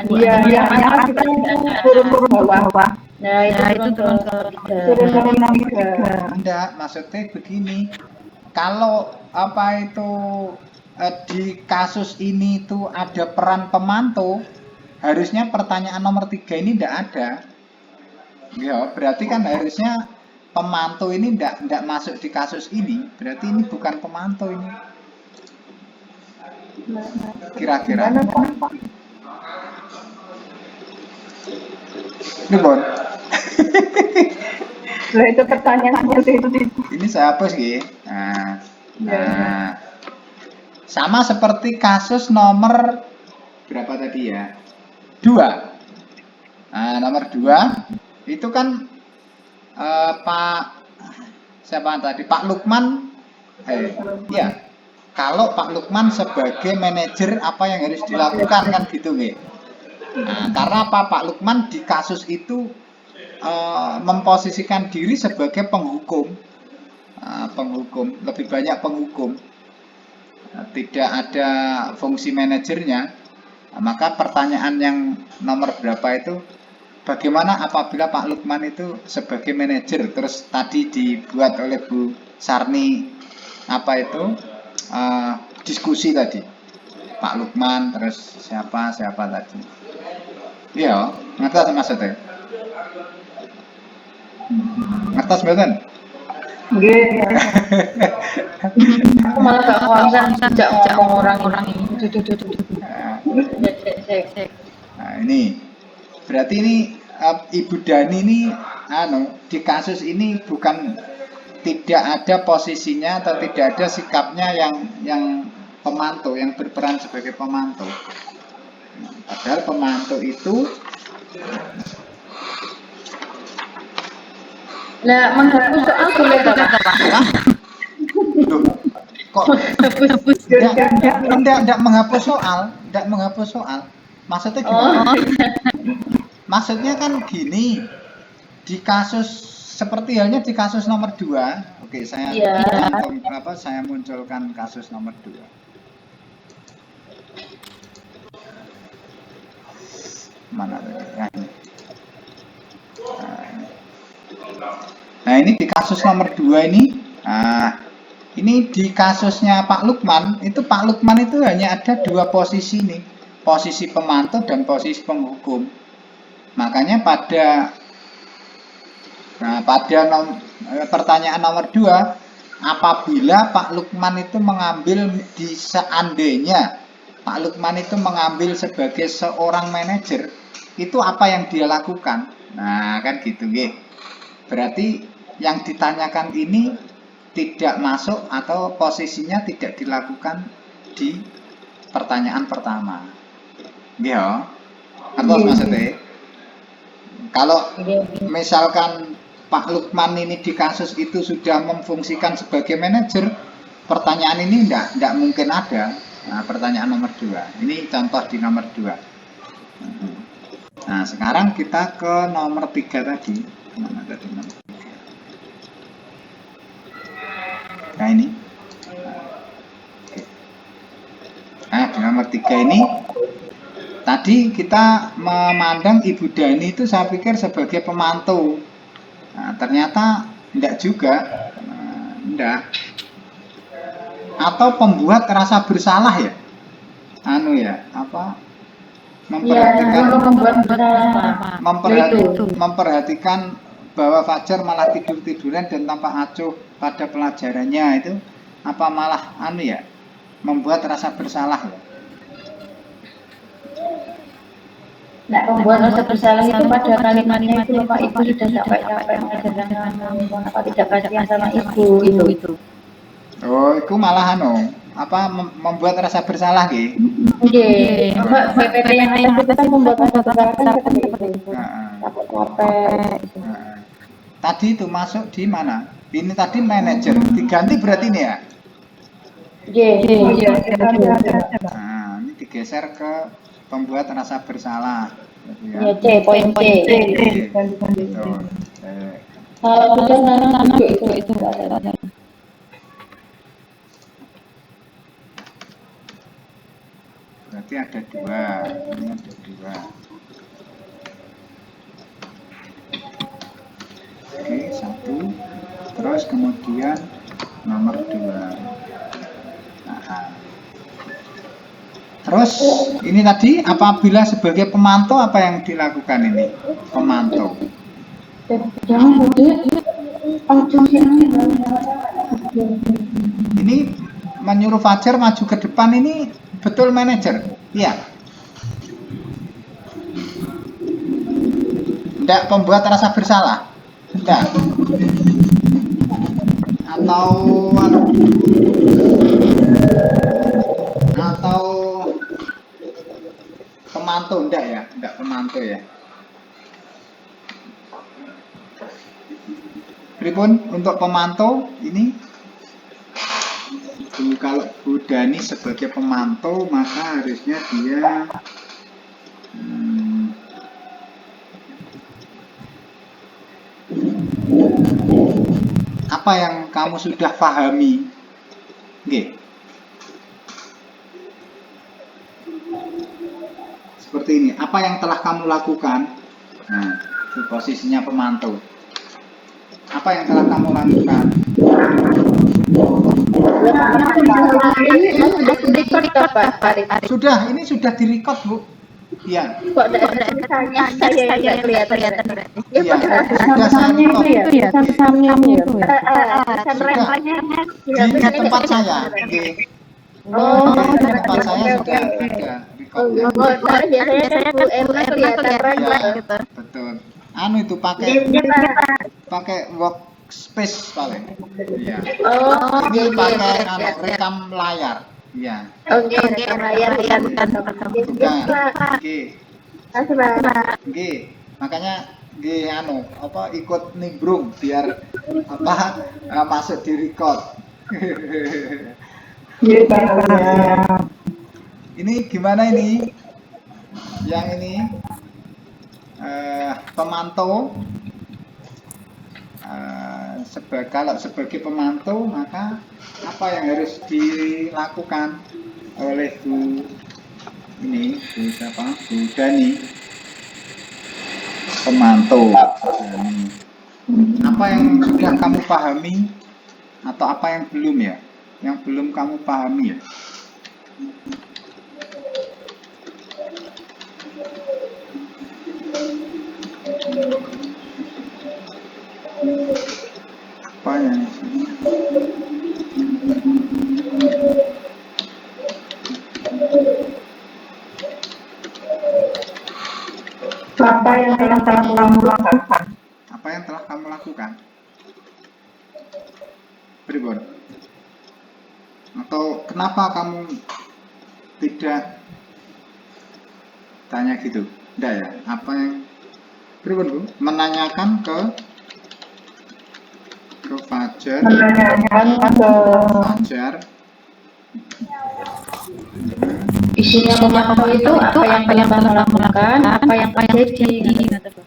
Bu Andi. Iya, kita turun bawah. Nah, itu turun ke 3. Turun nomor 3. Enggak, maksudnya begini. Kalau apa itu di kasus ini tuh ada peran pemantau, harusnya pertanyaan nomor 3 ini enggak ada. Ya, berarti kan harusnya pemantau ini enggak masuk di kasus ini. Berarti ini bukan pemantau ini. Kira-kira. Ini Bon. Lah itu pertanyaan seperti itu. Ini saya hapus ya. Nah, sama seperti kasus nomor berapa tadi ya? 2. Nah, nomor 2 itu kan siapa tadi? Pak Lukman. Ya. Kalau Pak Lukman sebagai manajer apa yang harus dilakukan kan gitu nggih. Nah, karena apa? Pak Lukman di kasus itu memposisikan diri sebagai penghukum. Lebih banyak penghukum. Tidak ada fungsi manajernya. Maka pertanyaan yang nomor berapa itu, bagaimana apabila Pak Lukman itu sebagai manajer, terus tadi dibuat oleh Bu Sarni apa itu diskusi tadi Pak Lukman terus siapa tadi, iya ngerti maksudnya, ngerti mboten? Nggih. Aku malah gak konsen sejak ngomong orang-orang ini. Nah, ini berarti ini Ibu Dani ini di kasus ini bukan tidak ada posisinya atau tidak ada sikapnya yang pemantau, yang berperan sebagai pemantau. Padahal pemantau itu Nah, menghapus soal boleh tak, Pak? loh, kok enggak menghapus soal, enggak menghapus soal. Maksudnya gimana? Maksudnya kan gini, di kasus seperti halnya di kasus nomor 2. Oke, saya saya munculkan kasus nomor 2. Mana tadi? Nah, ini di kasus nomor 2 ini. Nah, ini di kasusnya Pak Lukman, itu Pak Lukman itu hanya ada 2 posisi nih. Posisi pemantau dan posisi penghukum. Makanya pada pertanyaan nomor 2, apabila Pak Lukman itu mengambil seandainya Pak Lukman itu mengambil sebagai seorang manajer, itu apa yang dia lakukan? Nah, kan gitu nggih. Berarti yang ditanyakan ini tidak masuk atau posisinya tidak dilakukan di pertanyaan pertama. Nggih, apa maksudnya? Kalau misalkan Pak Lukman ini di kasus itu sudah memfungsikan sebagai manajer, pertanyaan ini enggak mungkin ada. Nah, pertanyaan nomor 2. Ini contoh di nomor 2. Nah, sekarang kita ke nomor 3 tadi. Mana tadi nomor 3? Nah, ini. Nah, di nomor 3 ini tadi kita memandang Ibu Dani itu saya pikir sebagai pemantau. Nah, ternyata enggak juga. Enggak. Atau pembuat rasa bersalah ya? Memperhatikan bahwa Fajar malah tidur-tiduran dan tampak acuh pada pelajarannya, itu apa malah membuat rasa bersalah ya? Nah, membuat rasa bersalah itu pada kalimatnya itu Pak, Ibu sudah capek-capek mengajarkan kamu, apa tidak kasihan sama Ibu itu. Oh, itu malah membuat rasa bersalah gitu. Nggih. PPT yang atas itu kan membuat rasa bersalah kan seperti itu. Capek-capek. Tadi itu masuk di mana? Ini tadi manajer. Diganti berarti ini ya? Iya. Nah, ini digeser ke pembuat rasa bersalah. Ya, C, poin C. Kalau sudah nanti itu ada. Berarti ada 2. Ini ada 2. Oke, 1. Terus kemudian nomor 2. Terus ini tadi apabila sebagai pemantau apa yang dilakukan ini? Pemantau. Ini menyuruh Fajar maju ke depan, ini betul manajer? Iya. Tidak pembuat rasa bersalah? Tidak. Atau pemantau? Enggak ya? Enggak pemantau ya? Pripun untuk pemantau ini? Kalau Bu Dani sebagai pemantau, maka harusnya dia apa yang kamu sudah pahami? Oke. Seperti ini, apa yang telah kamu lakukan? Nah, itu posisinya pemantau. Apa yang telah kamu lakukan? Sudah, ini sudah direkod, Bu. Iya. Kok saya kelihatan. Iya, sudah saya record. Itu ya, samnya itu ya. Di tempat saya. Oke. Di tempat saya sudah ada recordnya. Biasanya Bu kelihatan gitu. Betul. Itu pakai workspace paling. Iya. Ini pakai rekam layar. Iya. Oke, rekam layar bukan Bukan. Pak. Oke. Kasih Pak. Oke. Makanya ikut nimbrung biar masuk di record. Iya, Pak. Ini gimana ini? Yang ini pemantau. Kalau sebagai pemantau, maka apa yang harus dilakukan oleh Bu Dani, pemantau Dani. Apa yang sudah kamu pahami atau apa yang belum ya? Yang belum kamu pahami ya? Apa yang telah kamu lakukan? Apa yang telah kamu lakukan? Pribon? Atau kenapa kamu tidak tanya gitu? Tidak ya? Apa yang Pribon Bu? Menanyakan ke Fajar. Menanyakan ke Fajar. Isinya pemantau itu apa yang kamu lakukan, apa yang terjadi.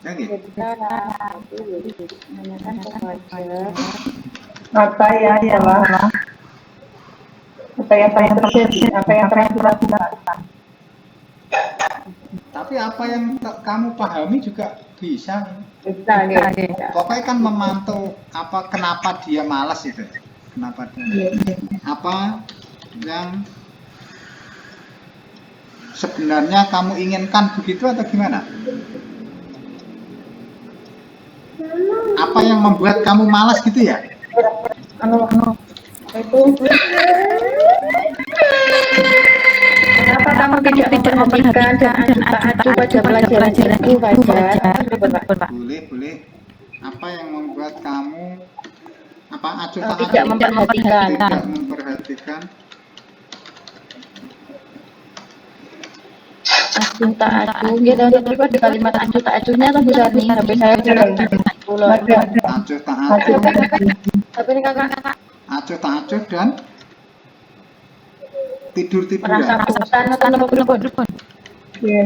Ya, gitu. Menanyakan ke Fajar. apa yang terjadi, apa yang dilakukan. Tapi apa yang kamu pahami juga bisa. Bisa. Pokoknya kan memantau kenapa dia malas itu. Kenapa dia? Apa yang sebenarnya kamu inginkan begitu atau gimana? Apa yang membuat kamu malas gitu ya? Itu kenapa kamu tidak memperhatikan dan acuh pada pelajaranku, Fajar? Boleh. Apa yang membuat kamu acuh Tidak memperhatikan. Tidak memperhatikan. Acuh tak acuh, gitu. Tapi di kalimat acuh tak acuhnya tuh besar nih. Sampai saya bilang Acuh tak acuh. tapi ini kakak Acuh tak acuh dan tidur-tiduran. perasaan apa pun. Iya.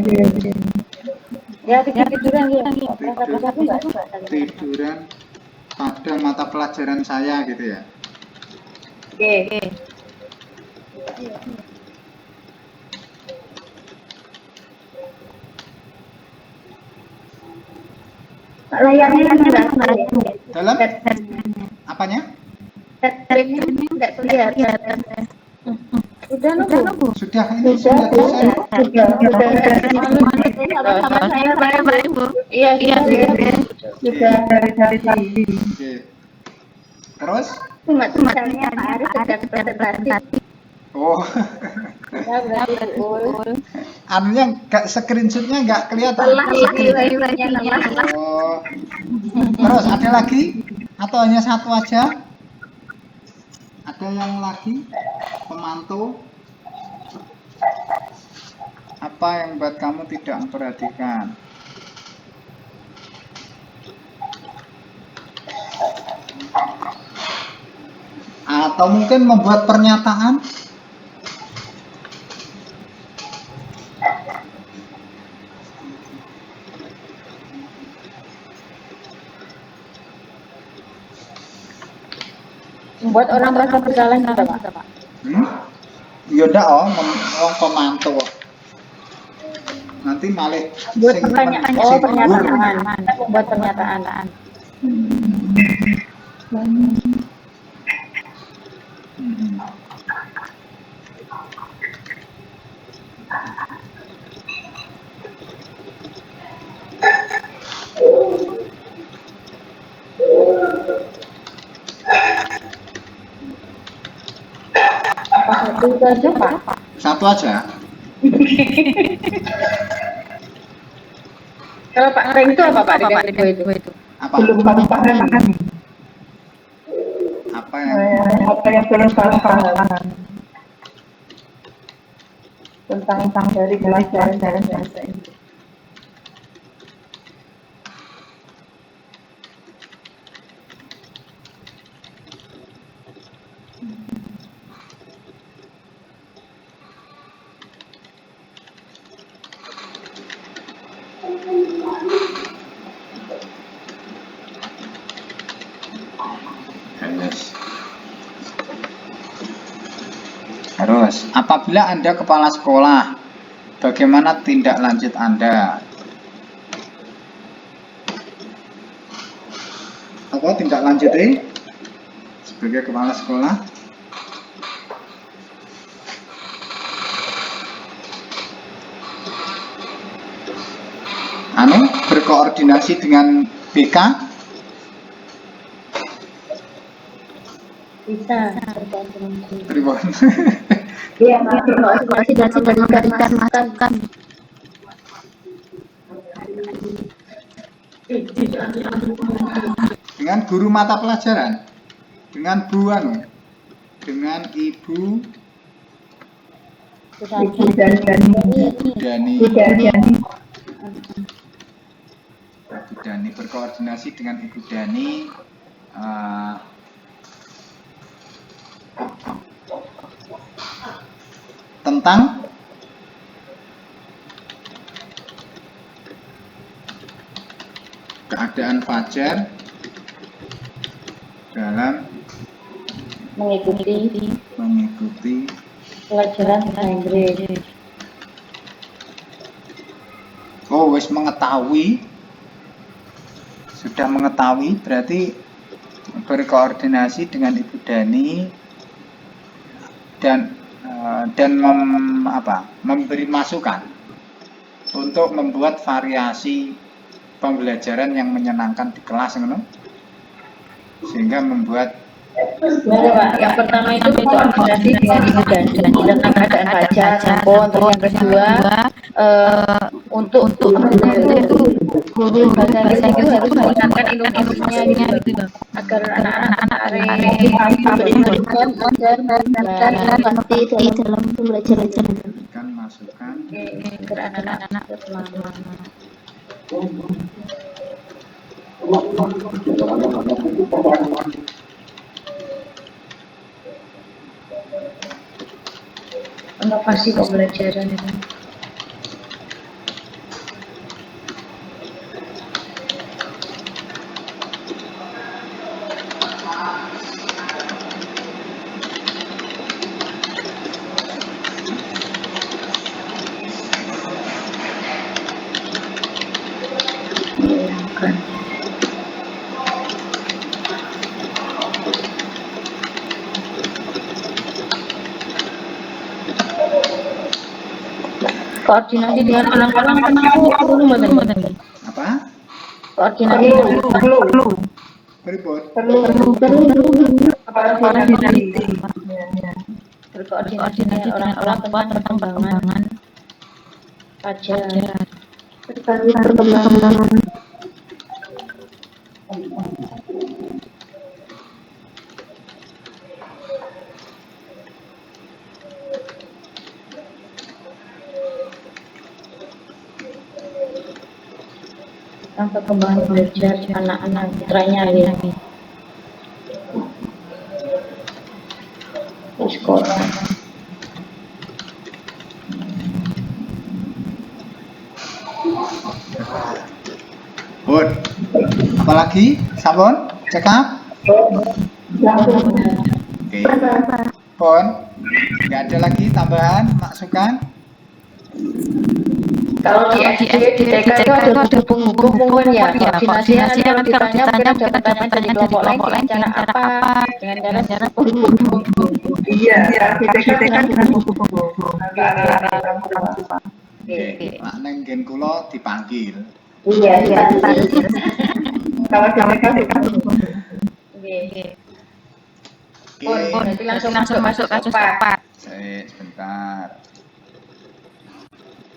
Ya, tiduran ya. Tiduran pada mata pelajaran saya gitu ya. Oke. Layarnya Dalam apanya? nggak kelihatan. Udah nunggu. Sudah ini sudah selesai. Sama saya Ibu. Iya. Sudah dari tadi. Oke. Terus? Cuma misalnya Pak Aris sudah berarti. Oh. Ya berarti full. Anunya screenshotnya nggak kelihatan. Oh. Terus ada lagi? Atau hanya satu aja? Ada yang lagi? Pemantau? Apa yang buat kamu tidak memperhatikan? Atau mungkin membuat pernyataan? Membuat orang merasa bersalah gitu Pak. Ya ndak wong pemantau. Nanti malah Buat pertanyaan. Oh, pernyataan. Membuat pernyataan. Apa satu itu aja Pak? Satu aja. Kalau Pak Ngereng itu apa Pak? Dengan itu. Apa? Belum kamu pahami. Apa yang Apa yang belum kamu pahami? tentang dari pelajaran bahasa Inggris. Terus, apabila Anda kepala sekolah, bagaimana tindak lanjut Anda? Apa tindak lanjutnya sebagai kepala sekolah? Berkoordinasi dengan BK? Bisa Ribon. iya koordinasi dan memberikan masukan. Dengan guru mata pelajaran, dengan Bu Anu, dengan Ibu Dani berkoordinasi dengan Ibu Dani tentang keadaan Fajar dalam mengikuti pelajaran bahasa Inggris. Oh, wis mengetahui, sudah mengetahui, berarti berkoordinasi dengan Ibu Dani dan memberi masukan untuk membuat variasi pembelajaran yang menyenangkan di kelas, sehingga membuat yang pertama itu berkoordinasi dengan Ibu Dani tentang keadaan Fajar, yang kedua untuk guru bahasa Inggris itu harus meningkatkan inovasinya gitu, agar anak-anak dan mengerti dalam pembelajaran masukan agar anak-anak semangat. Inovasi pembelajaran itu. Koordinasi dengan anak-anak perlu apa? Koordinasi perlu berkoordinasi dengan orang-orang tentang perkembangan Fajar. Tentang perkembangan belajar anak-anak putranya ya di sekolah. Bun, apalagi sabun cekap? Oke. Bun, nggak ada lagi tambahan masukan? Kalau di SD, di TK itu ada buku-buku ya, koordinasi yang ditanya mungkin ada pertanyaan dari kelompok lain dengan cara apa, dengan cara iya, di TK kan dengan buku-buku. Oke, Pak Neng gen kula dipanggil. Iya. Kalau di TK kan oke. Nanti langsung masuk kasus 4. Sebentar.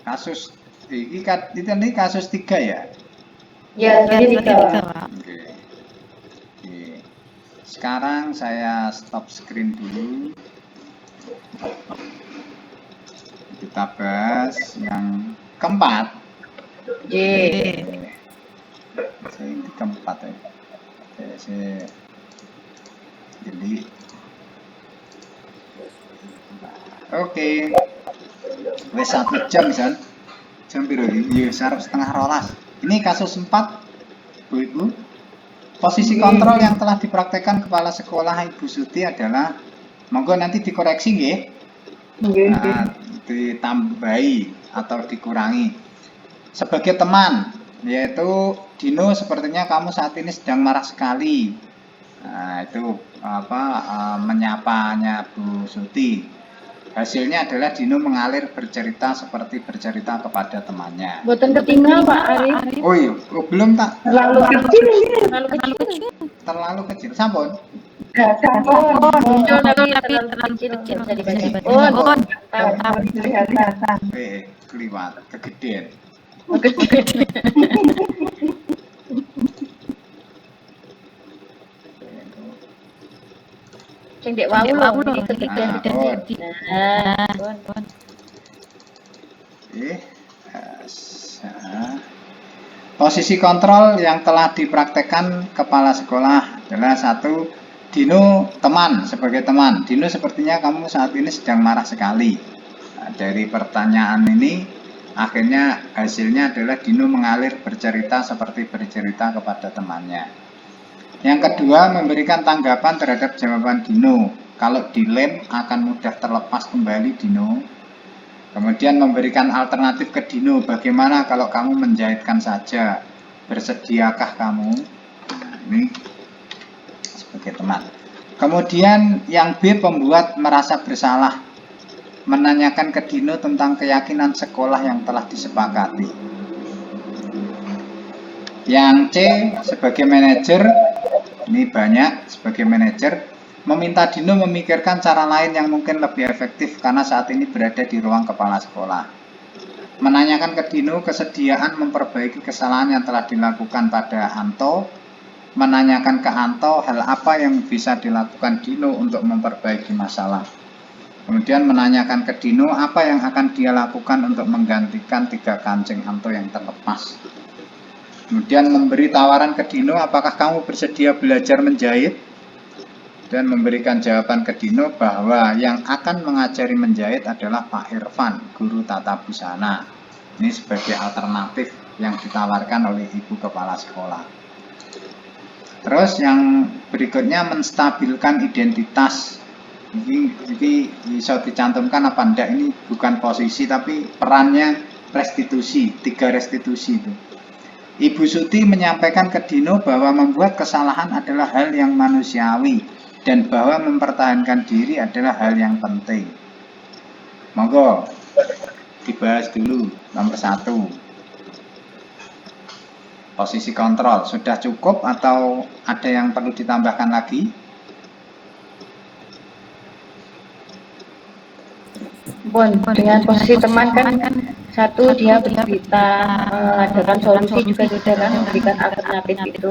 Kasus ini kasus 3 ya? Ya, jadi 3. Oke. Sekarang saya stop screen dulu. Kita bahas yang keempat. J. Yang keempat ya. Jadi oke. Wes 1 jam kan? Jam piro iki? Iya, sarep setengah rolas. Ini kasus 4, Bu Ibu. Posisi kontrol yang telah dipraktekkan Kepala Sekolah Ibu Suti adalah, monggo nanti dikoreksi nggih. Nah, ditambahi atau dikurangi. Sebagai teman, yaitu Dino, sepertinya kamu saat ini sedang marah sekali. Nah, itu menyapanya Bu Suti. Hasilnya adalah Dino mengalir bercerita seperti bercerita kepada temannya. Buatan ketinggal Pak Arif. Oh iya, belum tak Terlalu kecil. terlalu kecil. Sampun. Muncul tapi terlalu kecil bisa dibaca. Oh, Kelihatan. Keliwat, kegedean. Sing dek wau lho, kegedean. Nah, posisi kontrol yang telah dipraktekkan Kepala Sekolah adalah 1. Dino teman, sebagai teman. Dino, sepertinya kamu saat ini sedang marah sekali. Nah, dari pertanyaan ini akhirnya hasilnya adalah Dino mengalir bercerita seperti bercerita kepada temannya. Yang kedua, memberikan tanggapan terhadap jawaban Dino. Kalau dilem akan mudah terlepas kembali Dino. Kemudian memberikan alternatif ke Dino, bagaimana kalau kamu menjahitkan saja, bersediakah kamu? Nah, ini sebagai teman. Kemudian yang B, pembuat merasa bersalah, menanyakan ke Dino tentang keyakinan sekolah yang telah disepakati. Yang C, sebagai manajer, ini banyak, sebagai manajer, meminta Dino memikirkan cara lain yang mungkin lebih efektif karena saat ini berada di ruang kepala sekolah. Menanyakan ke Dino kesediaan memperbaiki kesalahan yang telah dilakukan pada Anto. Menanyakan ke Anto hal apa yang bisa dilakukan Dino untuk memperbaiki masalah. Kemudian menanyakan ke Dino apa yang akan dia lakukan untuk menggantikan 3 kancing Anto yang terlepas. Kemudian memberi tawaran ke Dino, apakah kamu bersedia belajar menjahit? Dan memberikan jawaban ke Dino bahwa yang akan mengajari menjahit adalah Pak Irfan, guru tata busana. Ini sebagai alternatif yang ditawarkan oleh Ibu Kepala Sekolah. Terus yang berikutnya, menstabilkan identitas. Ini bisa dicantumkan apa enggak, ini bukan posisi tapi perannya restitusi, 3 restitusi itu. Ibu Suti menyampaikan ke Dino bahwa membuat kesalahan adalah hal yang manusiawi dan bahwa mempertahankan diri adalah hal yang penting. Monggo dibahas dulu nomor 1. Posisi kontrol sudah cukup atau ada yang perlu ditambahkan lagi? dengan posisi teman kan, 1 dia bercerita, mengadakan solusi juga sudah kan, memberikan alternatif itu.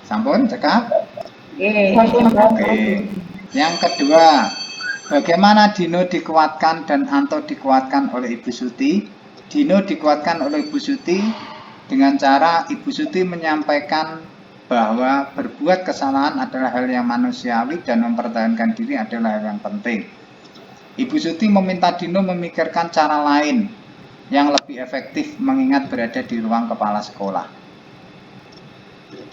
Sampun cekap? Oke. Yang kedua, bagaimana Dino dikuatkan dan Anto dikuatkan oleh Ibu Suti? Dino dikuatkan oleh Ibu Suti dengan cara Ibu Suti menyampaikan bahwa berbuat kesalahan adalah hal yang manusiawi dan mempertahankan diri adalah hal yang penting. Ibu Suti meminta Dino memikirkan cara lain yang lebih efektif mengingat berada di ruang kepala sekolah.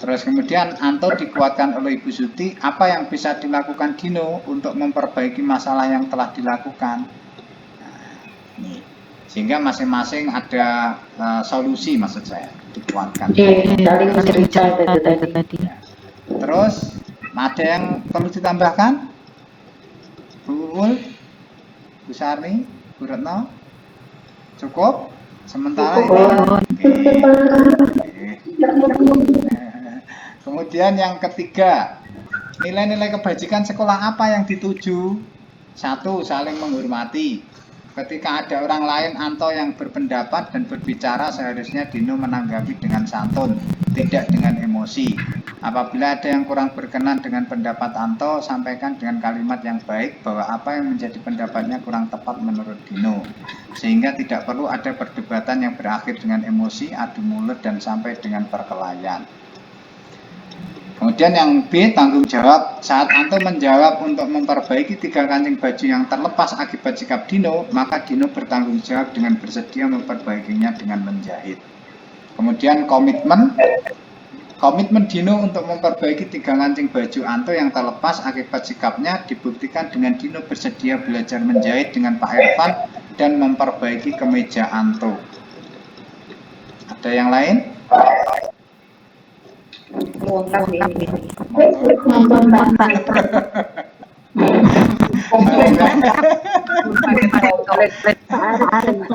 Terus kemudian Anto dikuatkan oleh Ibu Suti, apa yang bisa dilakukan Dino untuk memperbaiki masalah yang telah dilakukan. Nah, ini. Sehingga masing-masing ada solusi, maksud saya, dikuatkan. Saling bercerita tadi. Terus ada yang perlu ditambahkan? Bu Ul, Bu Sarni, Bu Retno, cukup? Sementara itu. Kemudian yang ketiga, nilai-nilai kebajikan sekolah apa yang dituju? 1. Saling menghormati. Ketika ada orang lain Anto yang berpendapat dan berbicara, seharusnya Dino menanggapi dengan santun, tidak dengan emosi. Apabila ada yang kurang berkenan dengan pendapat Anto, sampaikan dengan kalimat yang baik bahwa apa yang menjadi pendapatnya kurang tepat menurut Dino. Sehingga tidak perlu ada perdebatan yang berakhir dengan emosi, adu mulut, dan sampai dengan perkelahian. Kemudian yang B, tanggung jawab. Saat Anto menjawab untuk memperbaiki 3 kancing baju yang terlepas akibat sikap Dino, maka Dino bertanggung jawab dengan bersedia memperbaikinya dengan menjahit. Kemudian komitmen Dino untuk memperbaiki 3 kancing baju Anto yang terlepas akibat sikapnya dibuktikan dengan Dino bersedia belajar menjahit dengan Pak Irfan dan memperbaiki kemeja Anto. Ada yang lain?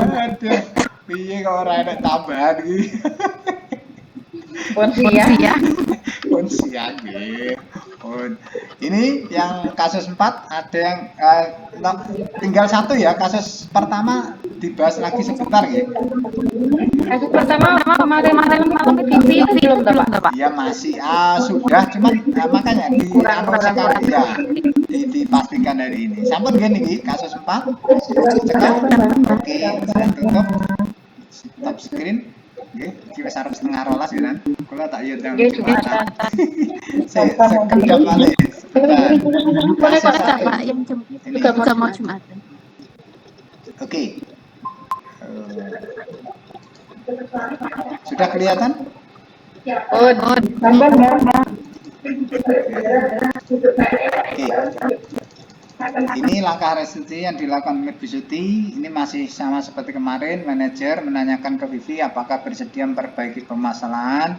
Aduh, piye kok ora ada tambahan iki? Pun siang nggih. Ini yang kasus 4 ada yang tinggal 1 ya. Kasus pertama dibahas lagi sebentar nggih. Kasus pertama kemarin malam TV belum Pak? Iya masih sudah cuman makanya dipastikan dari ini. Sampun nggih niki kasus 4. Cekap. Oke, saya tutup stop screen. Nggih, iki wis arep setengah 12 ya kan. Kula tak yo ndang. Saya kedap balik. Boleh Pak yang juga mau Jumatan. Oke. Sudah kelihatan? Oke. Ini langkah restitusi yang dilakukan oleh Bu Suti. Ini masih sama seperti kemarin. Manajer menanyakan ke Vivi apakah bersedia memperbaiki permasalahan.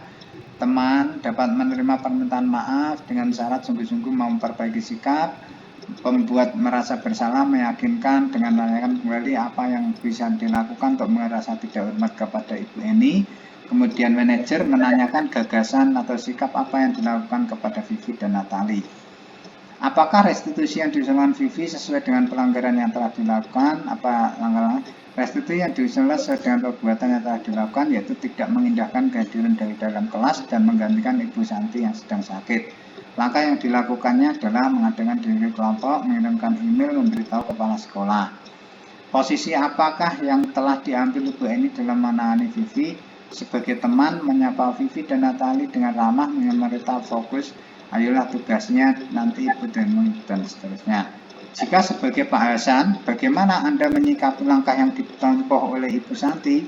Teman dapat menerima permintaan maaf dengan syarat sungguh-sungguh mau memperbaiki sikap. Pembuat merasa bersalah meyakinkan dengan menanyakan kembali apa yang bisa dilakukan untuk merasa tidak hormat kepada Ibu Eni. Kemudian manajer menanyakan gagasan atau sikap apa yang dilakukan kepada Vivi dan Natali. Apakah restitusi yang diusulkan Vivi sesuai dengan pelanggaran yang telah dilakukan? Restitusi yang diusulkan sesuai dengan perbuatan yang telah dilakukan, yaitu tidak mengindahkan kehadiran dari dalam kelas dan menggantikan Ibu Santi yang sedang sakit. Langkah yang dilakukannya adalah mengadakan diri kelompok, mengirimkan email, memberitahu kepala sekolah. Posisi apakah yang telah diambil Ibu Eni dalam menangani Vivi? Sebagai teman, menyapa Vivi dan Natali dengan ramah, memberitahu fokus, ayolah tugasnya nanti Ibu dan seterusnya. Jika sebagai Pak Hasan, bagaimana Anda menyikapi langkah yang ditempuh oleh Ibu Santi?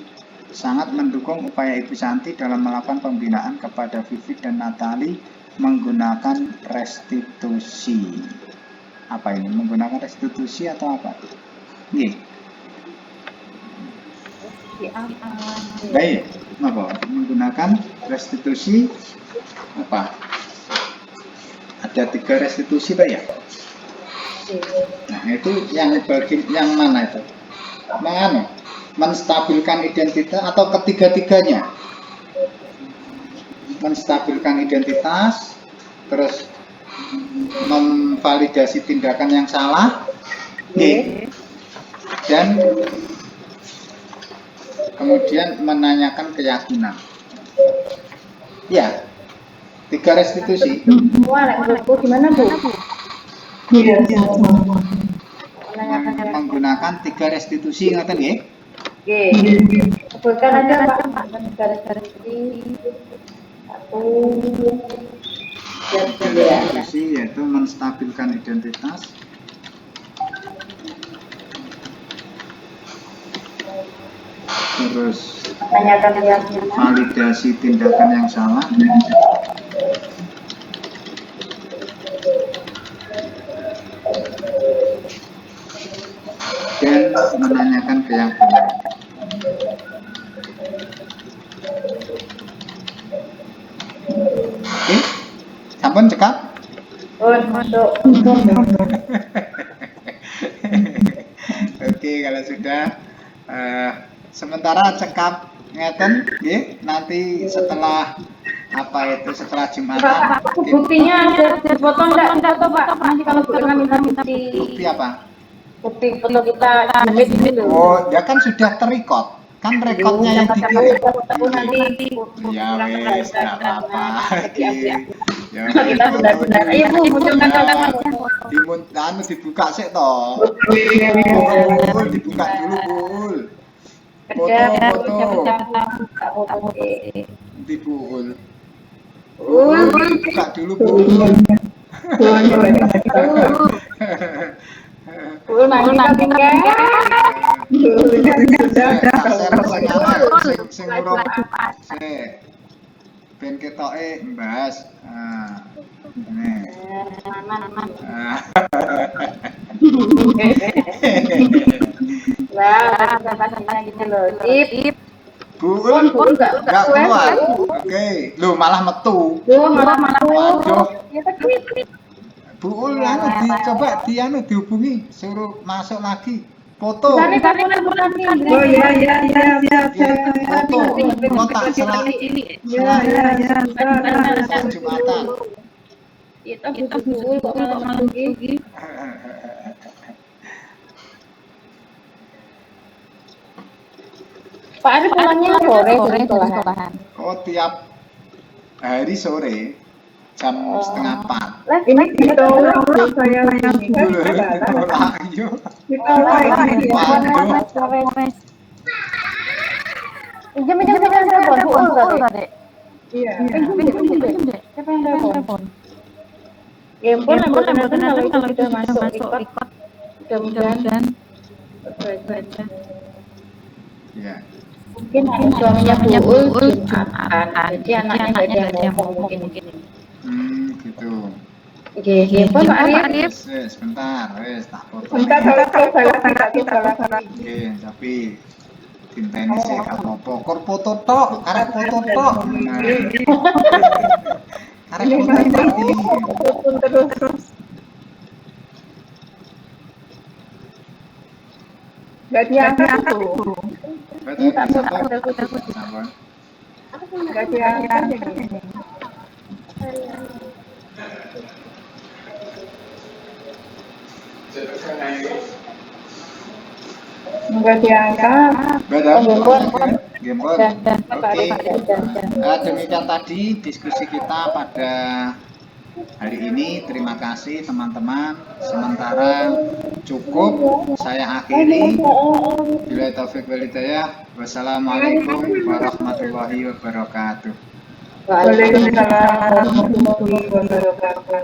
Sangat mendukung upaya Ibu Santi dalam melakukan pembinaan kepada Vivi dan Natali menggunakan restitusi. Apa ini? Menggunakan restitusi atau apa? Nih. Baik, apa? Menggunakan restitusi apa? Ada 3 restitusi Pak ya? Nah itu yang mana itu? Menstabilkan identitas atau ketiga-tiganya? Menstabilkan identitas, terus memvalidasi tindakan yang salah, dan kemudian menanyakan keyakinan. Ya, 3 restitusi. Gimana Bu? Menggunakan 3 restitusi, ingatkan ya? Sebutkan aja Pak. Restitusi 1. Restitusi yaitu menstabilkan identitas, terus validasi tindakan yang salah, dan menanyakan keyakinan. Oke, sampun cekap. Oke, kalau sudah sementara cekap ngeten nggih, nanti setelah setelah Jumatan. Buktinya ada foto enggak foto Pak? Nanti kalau minta bukti apa? Bukti foto kita dulu. Oh, ya kan sudah terrecord. Kan rekodnya yang dikirim. Aku nanti Ya wes, nggak apa-apa. Ya kita benar-benar. Ayo Bu, munculkan anu dibuka sih toh. Bul, dibuka dulu Bul. Foto. Nanti Bul. Buka dulu Bul. Bu, nanti kan. Sing urung sik. Ben ketoke mbas. Nih. Lah, sampai gitu loh. Tip. Bul, enggak keluar. Oke. Loh, malah metu. Malah. Waduh. Ya tadi. Bul, coba dihubungi, suruh masuk lagi. Foto. Tarik nanti. Oh iya. Foto. Kontak selama Jumatan. Kita Bu kok malah begini. Pak Arif pulangnya sore dari sekolahan. Oh, tiap hari sore jam 3:30. Lah, ini ditolak saya lagi. Ayo. Jam telepon tadi. Iya. Siapa yang telepon? Handphone kalau sudah masuk record. Mudah-mudahan. Ya. Mungkin suaminya Bu Ul Jumatan. Jadi anaknya nggak ada yang ngomong mungkin. Gitu. Handphone Pak Arif. Sebentar, wes tak foto. Enggak salah. Oke, tapi tinteni sih gak apa-apa. Kor foto tok, arek foto tok. Arek foto tok. Terus. Gak diangkat tuh. Betul, sabar. Gak diangkat. Enggak diangkat. Betul. Gembon. Oke. Demikian tadi diskusi kita pada hari ini. Terima kasih teman-teman. Sementara cukup saya akhiri. Bila taufik wal hidayah. Wassalamualaikum warahmatullahi wabarakatuh. Waalaikumsalam warahmatullahi wabarakatuh.